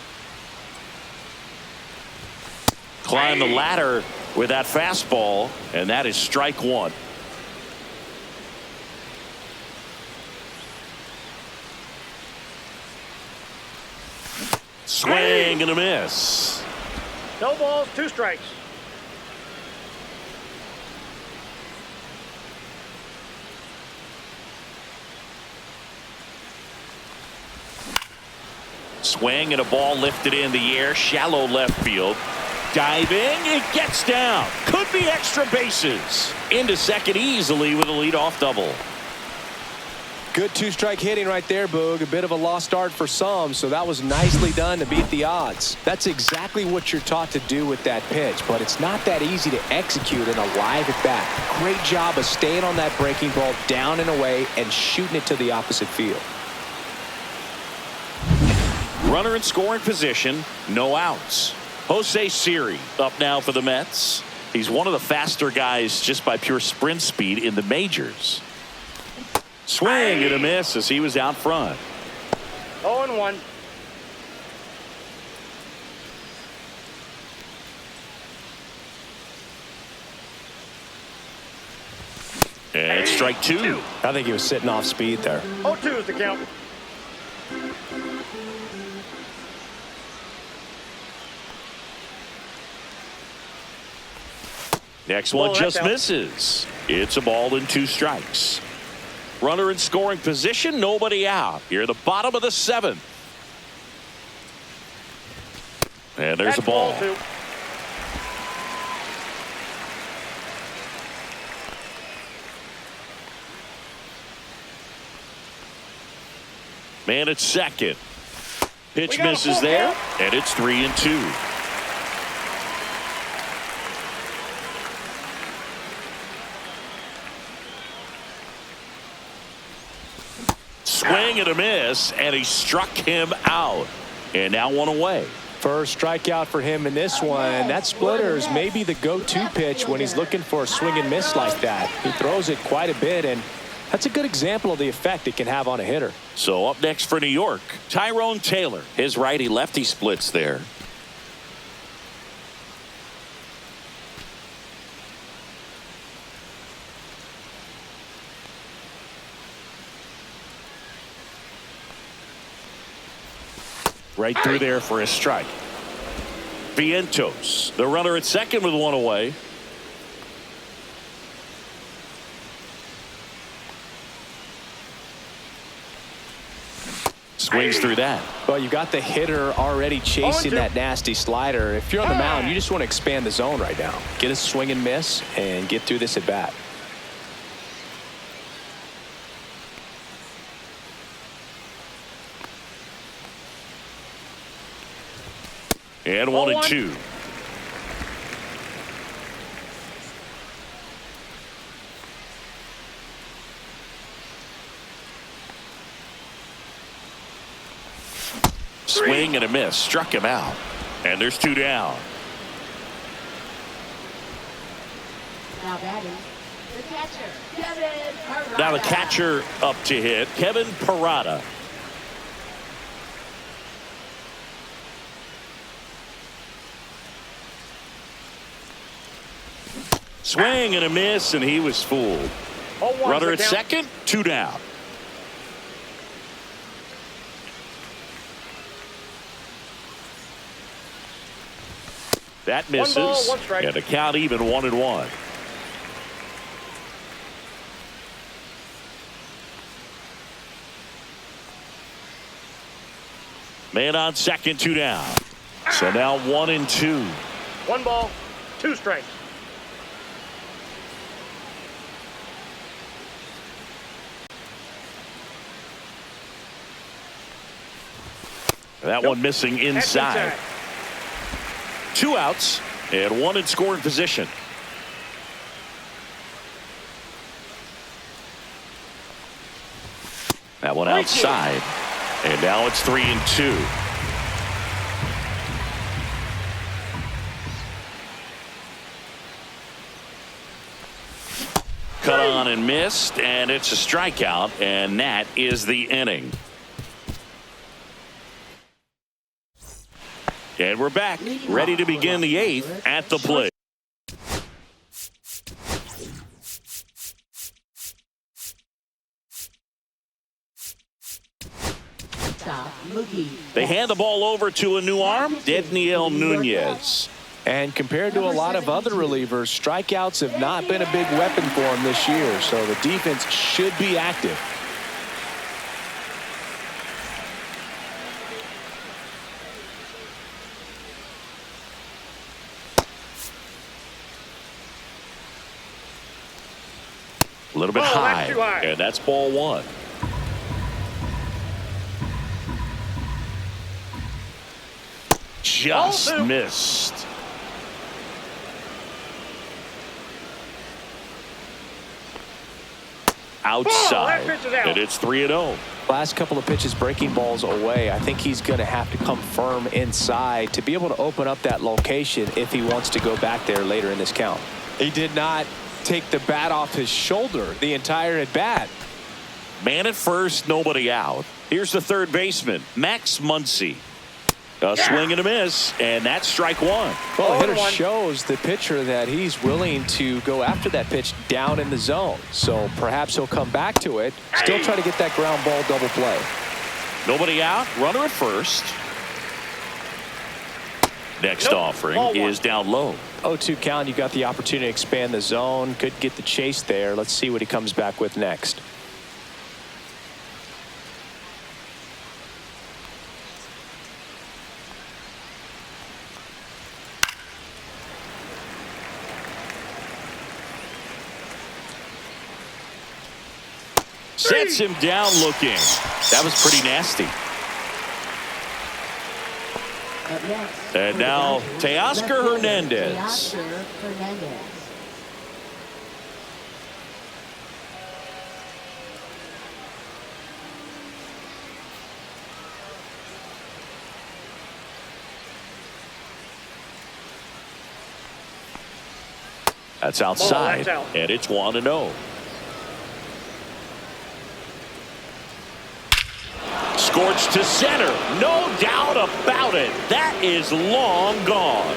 Climb the ladder with that fastball, and that is strike one. Swing and a miss. No balls, 2 strikes. Swing and a ball lifted in the air, shallow left field. Diving, it gets down. Could be extra bases. Into second easily with a leadoff double. Good 2-strike hitting right there, Boog. A bit of a lost art for some, so that was nicely done to beat the odds. That's exactly what you're taught to do with that pitch, but it's not that easy to execute in a live at bat. Great job of staying on that breaking ball down and away and shooting it to the opposite field. Runner in scoring position, no outs. Jose Siri up now for the Mets. He's one of the faster guys just by pure sprint speed in the majors. Swing and a miss as he was out front. 0-1. And strike 2. I think he was sitting off speed there. 0-2 is the count. Next one just misses. It's a ball and 2 strikes. Runner in scoring position, nobody out. Here at the bottom of the 7th. And there's a ball. Ball 2. Man at second. Pitch misses there, and it's 3-2. Swing and a miss, and he struck him out. And now 1 away. First strikeout for him in this one. That splitter is maybe the go-to pitch when he's looking for a swing and miss like that. He throws it quite a bit, and that's a good example of the effect it can have on a hitter. So up next for New York, Tyrone Taylor. His righty-lefty splits there. Right through there for a strike. Vientos, the runner at second with 1 away. Swings through that. Well, you got the hitter already chasing that nasty slider. If you're on the mound, you just want to expand the zone right now. Get a swing and miss and get through this at bat. And 1-2. Swing and a miss. Struck him out. And there's 2 down. Now batting, the catcher, Kevin Parada. Now the catcher up to hit, Kevin Parada. Swing and a miss, and he was fooled. Runner at second, 2 down. That misses. 1 ball, 1 strike. And the count even 1-1. Man on second, 2 down. So now 1-2. 1 ball, 2 strikes. That one missing inside. 2 outs and 1 in scoring position. That one outside. And now it's 3-2. Cut on and missed, and it's a strikeout, and that is the inning. And we're back, ready to begin the 8th at the plate. They hand the ball over to a new arm, Dedniel Nunez. And compared to a lot of other relievers, strikeouts have not been a big weapon for him this year, so the defense should be active. A little bit high, and that's ball 1. Just missed. Outside, and it's 3-0. Last couple of pitches breaking balls away. I think he's going to have to come firm inside to be able to open up that location if he wants to go back there later in this count. He did not take the bat off his shoulder the entire at bat. Man at first, nobody out. Here's the third baseman, Max Muncy. A swing and a miss, and that's strike 1. Well, the hitter shows the pitcher that he's willing to go after that pitch down in the zone. So perhaps he'll come back to it, still try to get that ground ball double play. Nobody out, runner at first. Next offering is down low. 0-2 count, you got the opportunity to expand the zone. Could get the chase there. Let's see what he comes back with next. Sets him down looking. That was pretty nasty. And now Teoscar Hernandez. That's outside, and it's 1-0. Scorched to center. No doubt about it. That is long gone.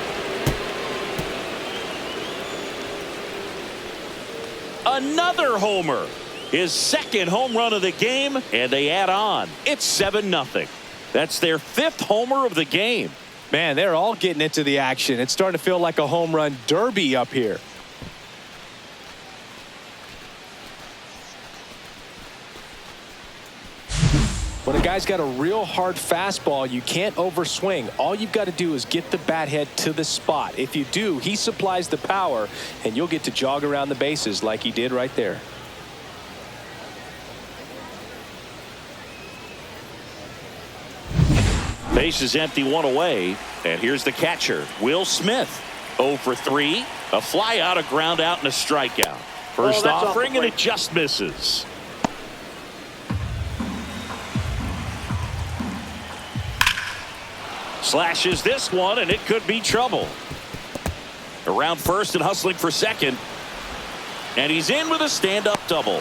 Another homer. His second home run of the game, and they add on. It's 7-0. That's their 5th homer of the game. Man, they're all getting into the action. It's starting to feel like a home run derby up here. When a guy's got a real hard fastball, you can't overswing. All you've got to do is get the bat head to the spot. If you do, he supplies the power, and you'll get to jog around the bases like he did right there. Base is empty, 1 away, and here's the catcher, Will Smith. 0 for 3, a fly out, a ground out, and a strikeout. First offering, and it just misses. Slashes this one, and it could be trouble. Around first and hustling for second. And he's in with a stand-up double.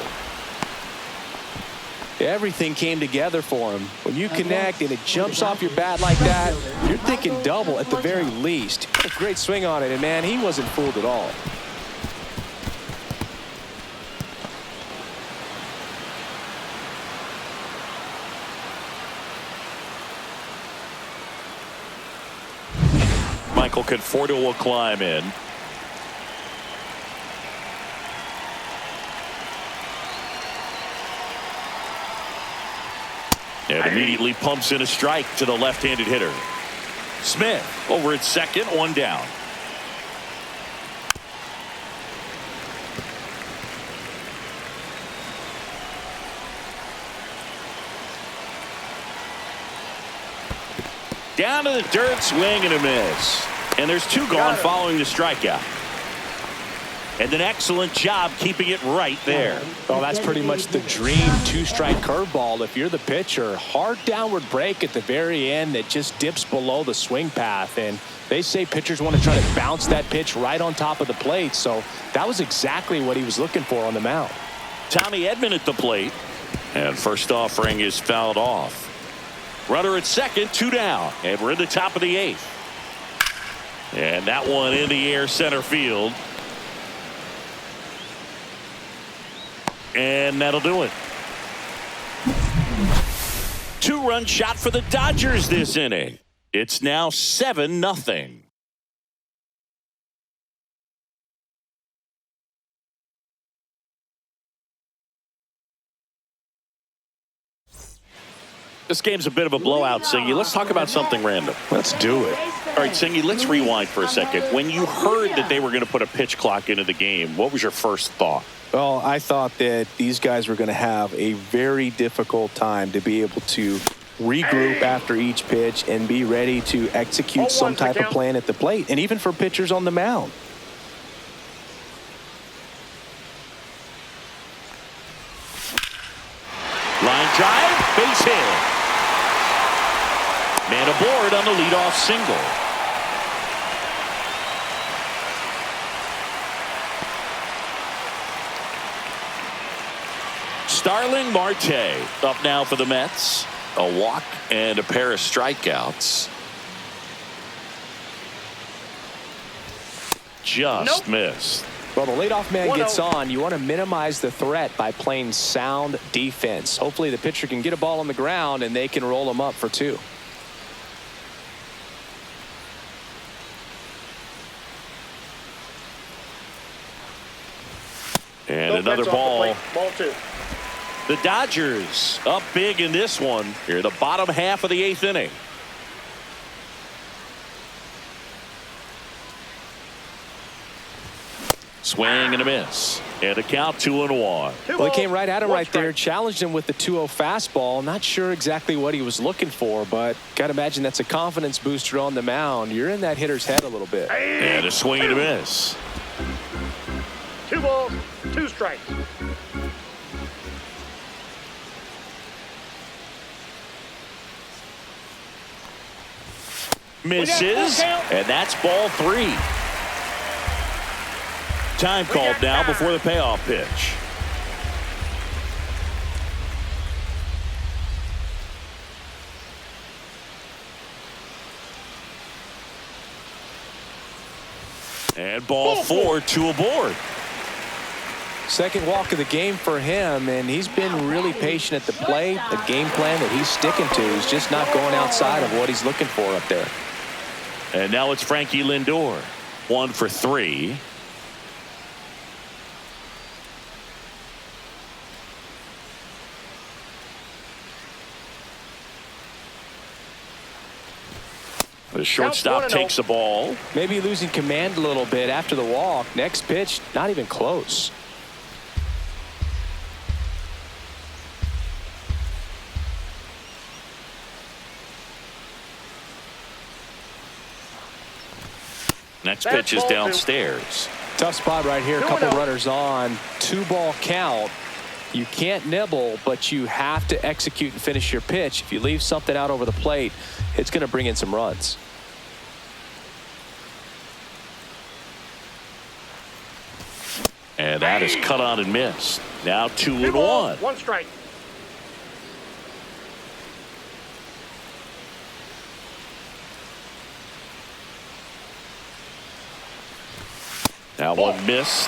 Everything came together for him. When you connect and it jumps off your bat like that, you're thinking double at the very least. A great swing on it, and man, he wasn't fooled at all. Michael Conforto will climb in. And immediately pumps in a strike to the left-handed hitter. Smith over at second, one down. Down to the dirt, swing and a miss. And there's two gone following the strikeout. And an excellent job keeping it right there. Well, that's pretty much the dream two-strike curveball. If you're the pitcher, hard downward break at the very end that just dips below the swing path. And they say pitchers want to try to bounce that pitch right on top of the plate. So that was exactly what he was looking for on the mound. Tommy Edman at the plate. And first offering is fouled off. Runner at second, two down. And we're in the top of the eighth. And that one in the air center field. And that'll do it. Two-run shot for the Dodgers this inning. It's now 7-0. This game's a bit of a blowout, Singy. Let's talk about something random. Let's do it. All right, Singy, let's rewind for a second. When you heard that they were going to put a pitch clock into the game, what was your first thought? Well, I thought that these guys were going to have a very difficult time to be able to regroup after each pitch and be ready to execute some type of plan at the plate, and even for pitchers on the mound. Line drive, base hit. Man aboard on the leadoff single. Starling Marte up now for the Mets. A walk and a pair of strikeouts. Just missed. Well, the leadoff man gets on. You want to minimize the threat by playing sound defense. Hopefully the pitcher can get a ball on the ground and they can roll him up for two. And another ball. Ball two. The Dodgers up big in this one. Here, the bottom half of the eighth inning. Swing and a miss. And a count 2-1. Well, he came right at him right there, challenged him with the 2-0 fastball. Not sure exactly what he was looking for, but got to imagine that's a confidence booster on the mound. You're in that hitter's head a little bit. And a swing and a miss. 2 balls, 2 strikes. Misses, and that's ball 3. Time called now before the payoff pitch. And ball 4, 2 aboard. Second walk of the game for him, and he's been really patient at the plate. The game plan that he's sticking to is just not going outside of what he's looking for up there. And now it's Frankie Lindor. 1 for 3. The shortstop takes the ball. Maybe losing command a little bit after the walk. Next pitch, not even close. Next pitch is downstairs. Tough spot right here. A couple runners on. 2-ball count. You can't nibble, but you have to execute and finish your pitch. If you leave something out over the plate, it's going to bring in some runs. And And that is cut on and missed. Now 2 and 1. 1 strike. Now 1 missed.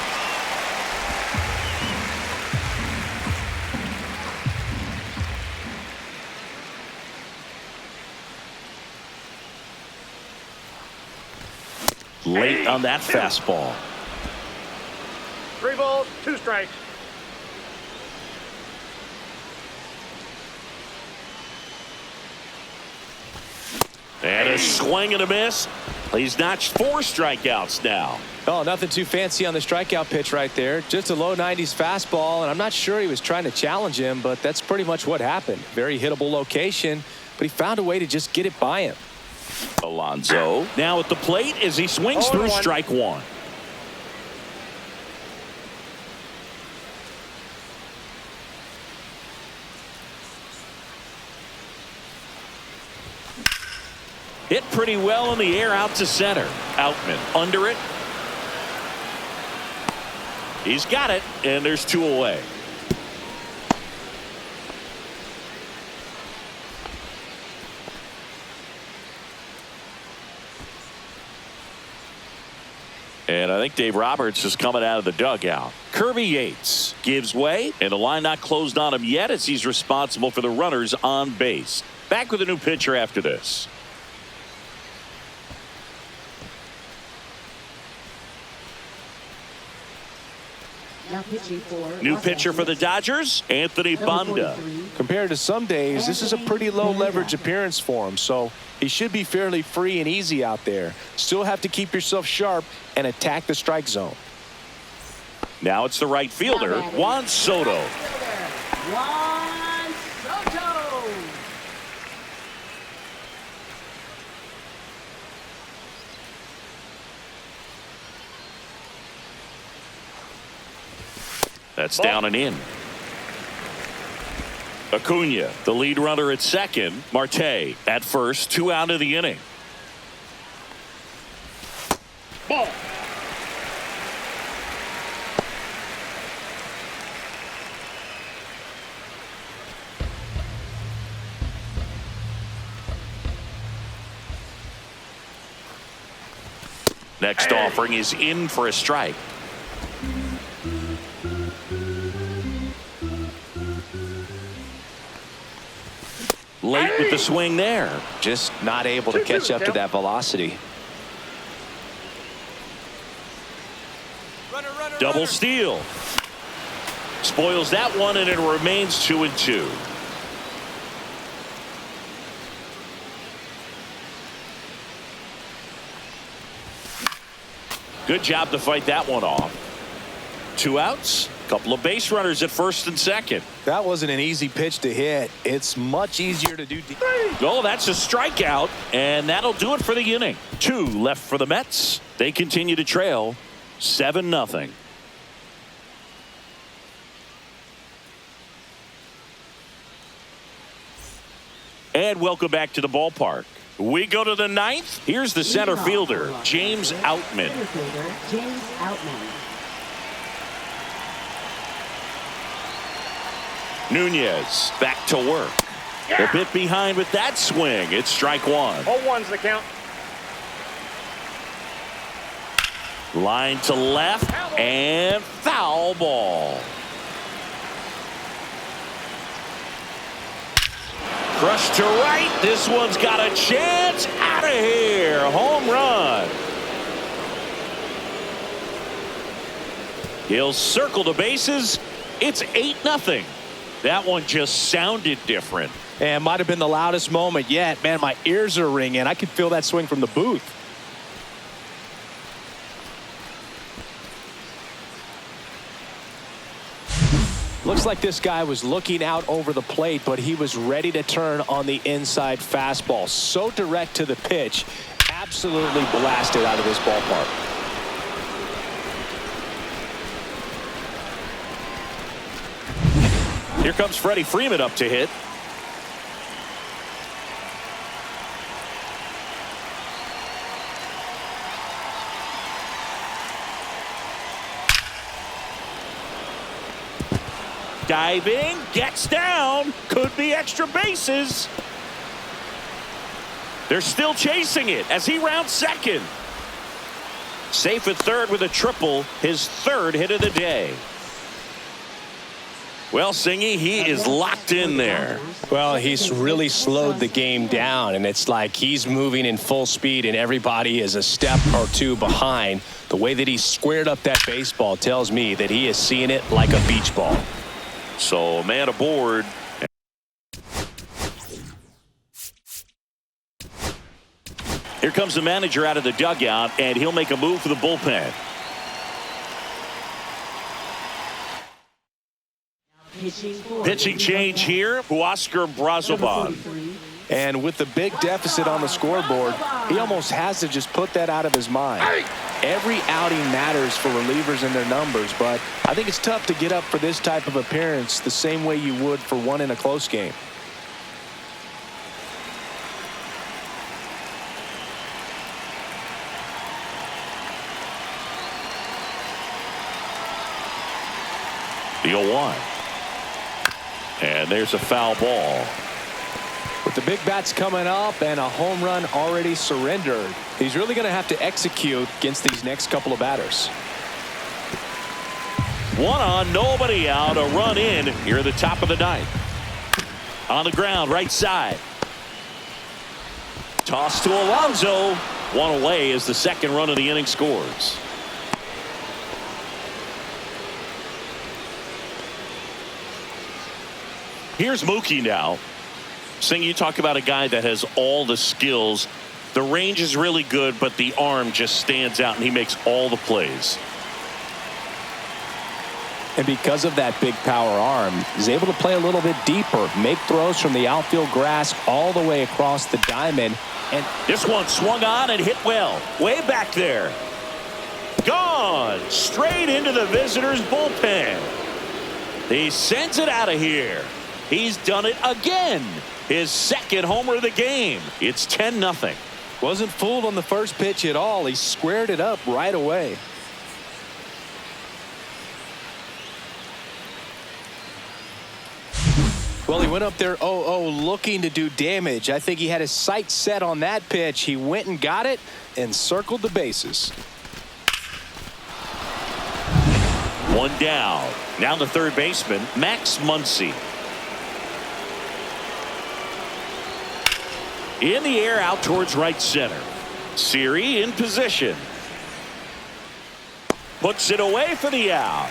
Late on that fastball. 3 balls, 2 strikes. And a swing and a miss. He's notched 4 strikeouts now. Oh, nothing too fancy on the strikeout pitch right there. Just a low 90s fastball, and I'm not sure he was trying to challenge him, but that's pretty much what happened. Very hittable location, but he found a way to just get it by him. Alonso now at the plate as he swings through strike 1. Hit pretty well in the air out to center. Outman under it. He's got it, and there's 2 away. And I think Dave Roberts is coming out of the dugout. Kirby Yates gives way, and the line not closed on him yet as he's responsible for the runners on base. Back with a new pitcher after this. New pitcher for the Dodgers, Anthony Banda. Compared to some days, this is a pretty low leverage appearance for him, so he should be fairly free and easy out there. Still have to keep yourself sharp and attack the strike zone. Now it's the right fielder, Juan Soto. Juan Soto. That's down and in. Acuna, the lead runner at second. Marte at first, 2 out of the inning. Ball. Next offering is in for a strike. Late with the swing there. Just not able to catch up to that velocity. Double steal. Spoils that one, and it remains 2 and 2. Good job to fight that one off. 2 outs. Couple of base runners at first and second. That wasn't an easy pitch to hit. It's much easier to do. Oh, that's a strikeout, and that'll do it for the inning. 2 left for the Mets. They continue to trail 7-0. And welcome back to the ballpark. We go to the 9th. Here's the center fielder, James Outman. James Outman. Nunez back to work. A bit behind with that swing. It's strike 1. 0-1's the count. Line to left and foul ball. Crushed to right. This one's got a chance. Out of here. Home run. He'll circle the bases. It's 8-0. That one just sounded different. And might have been the loudest moment yet. Man, my ears are ringing. I could feel that swing from the booth. Looks like this guy was looking out over the plate, but he was ready to turn on the inside fastball. So direct to the pitch. Absolutely blasted out of this ballpark. Here comes Freddie Freeman up to hit. Diving, gets down, could be extra bases. They're still chasing it as he rounds second. Safe at third with a triple, his third hit of the day. Well, Singy, he is locked in there. Well, he's really slowed the game down, and it's like he's moving in full speed, and everybody is a step or two behind. The way that he squared up that baseball tells me that he is seeing it like a beach ball. So, man aboard. Here comes the manager out of the dugout, and he'll make a move for the bullpen. Pitching change here, Huascar Brazoban. And with the big deficit on the scoreboard, he almost has to just put that out of his mind. Every outing matters for relievers and their numbers, but I think it's tough to get up for this type of appearance the same way you would for one in a close game. The 0-1. And there's a foul ball. With the big bats coming up and a home run already surrendered, he's really going to have to execute against these next couple of batters. One on, nobody out, a run in here at the top of the ninth. On the ground, right side. Toss to Alonso. One away as the second run of the inning scores. Here's Mookie now. Sing, you talk about a guy that has all the skills. The range is really good, but the arm just stands out, and he makes all the plays. And because of that big power arm, he's able to play a little bit deeper, make throws from the outfield grass all the way across the diamond. And this one swung on and hit well. Way back there. Gone. Straight into the visitors' bullpen. He sends it out of here. He's done it again. His second homer of the game. It's 10-0. Wasn't fooled on the first pitch at all. He squared it up right away. Well, he went up there 0-0 looking to do damage. I think he had his sights set on that pitch. He went and got it and circled the bases. One down. Now the third baseman, Max Muncy. In the air out towards right center. Siri in position. Puts it away for the out.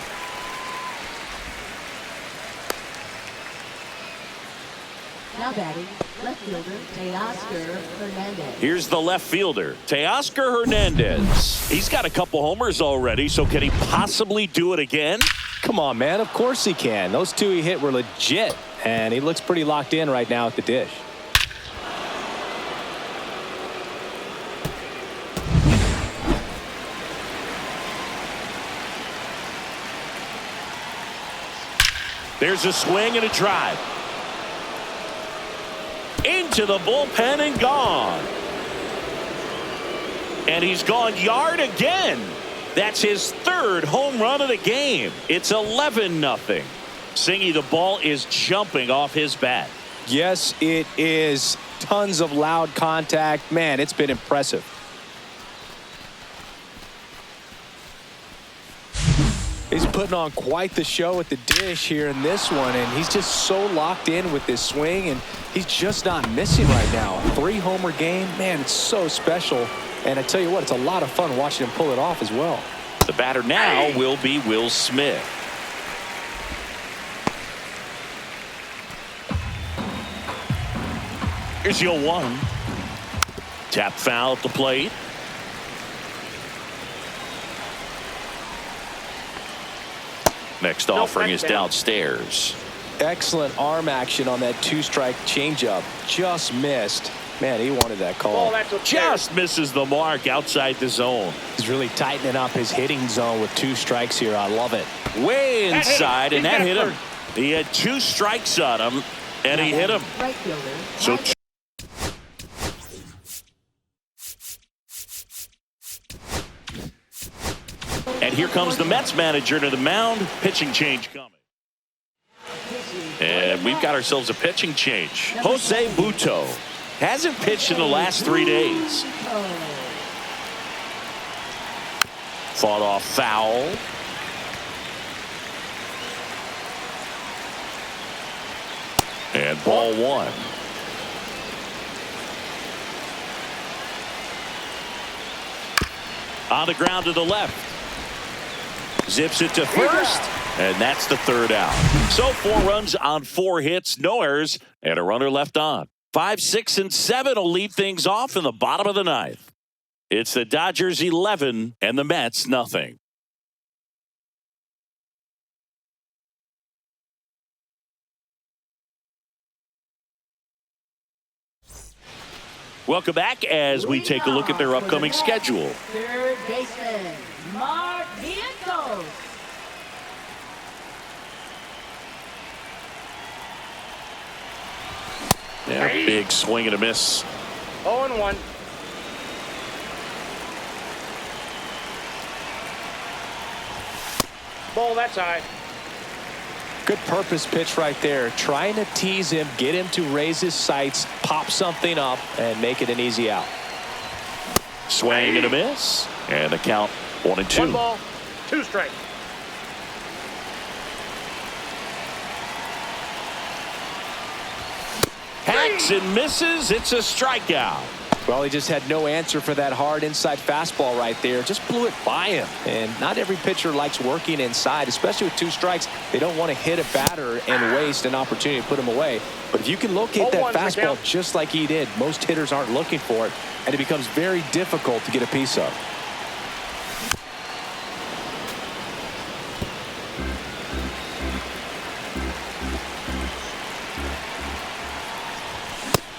Now batting, left fielder Teoscar Hernandez. Here's the left fielder, Teoscar Hernandez. He's got a couple homers already, so can he possibly do it again? Come on, man. Of course he can. Those two he hit were legit, and he looks pretty locked in right now at the dish. There's a swing and a drive. Into the bullpen and gone. And he's gone yard again. That's his third home run of the game. It's 11-0. Singy, the ball is jumping off his bat. Yes, it is. Tons of loud contact. Man, it's been impressive. He's putting on quite the show at the dish here in this one, and he's just so locked in with this swing, and he's just not missing right now. 3-homer game, man, it's so special. And I tell you what, it's a lot of fun watching him pull it off as well. The batter now will be Will Smith. Here's the 0-1. Tap foul at the plate. Next offering is downstairs. Excellent arm action on that two-strike changeup. Just missed. Man, he wanted that call. Just misses the mark outside the zone. He's really tightening up his hitting zone with 2 strikes here. I love it. Way inside, and that hit him. He had 2 strikes on him, and he hit him. Right fielder. So and here comes the Mets manager to the mound. Pitching change coming. And we've got ourselves a pitching change. Jose Butto hasn't pitched in the last 3 days. Fought off foul. And ball one. On the ground to the left. Zips it to first. And that's the third out. So 4 runs on 4 hits, no errors, and a runner left on. 5, 6, and 7 will lead things off in the bottom of the ninth. It's the Dodgers 11 and the Mets nothing. Welcome back as we take a look at their upcoming schedule. Third baseman, Mark Vientos. Yeah, big swing and a miss. 0-1. Ball, that's high. Good purpose pitch right there. Trying to tease him, get him to raise his sights, pop something up, and make it an easy out. Swing and a miss. And the count 1-2. 1 ball, 2 strikes. Hacks and misses. It's a strikeout. Well, he just had no answer for that hard inside fastball right there. Just blew it by him. And not every pitcher likes working inside, especially with 2 strikes. They don't want to hit a batter and waste an opportunity to put him away. But if you can locate that fastball just like he did, most hitters aren't looking for it, and it becomes very difficult to get a piece of.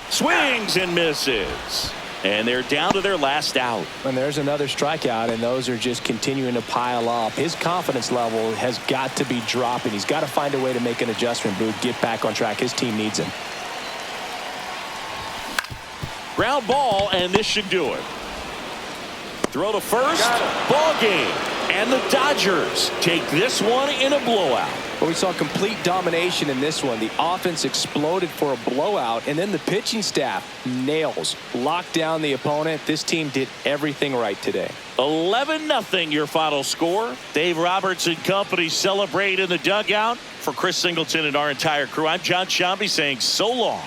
Swings and misses. And they're down to their last out. And there's another strikeout, and those are just continuing to pile up. His confidence level has got to be dropping. He's got to find a way to make an adjustment, Boog, get back on track. His team needs him. Ground ball, and this should do it. Throw to first, ball game. And the Dodgers take this one in a blowout. Well, we saw complete domination in this one. The offense exploded for a blowout, and then the pitching staff nails, locked down the opponent. This team did everything right today. 11-0 your final score. Dave Roberts and company celebrate in the dugout. For Chris Singleton and our entire crew, I'm John Shambi saying so long.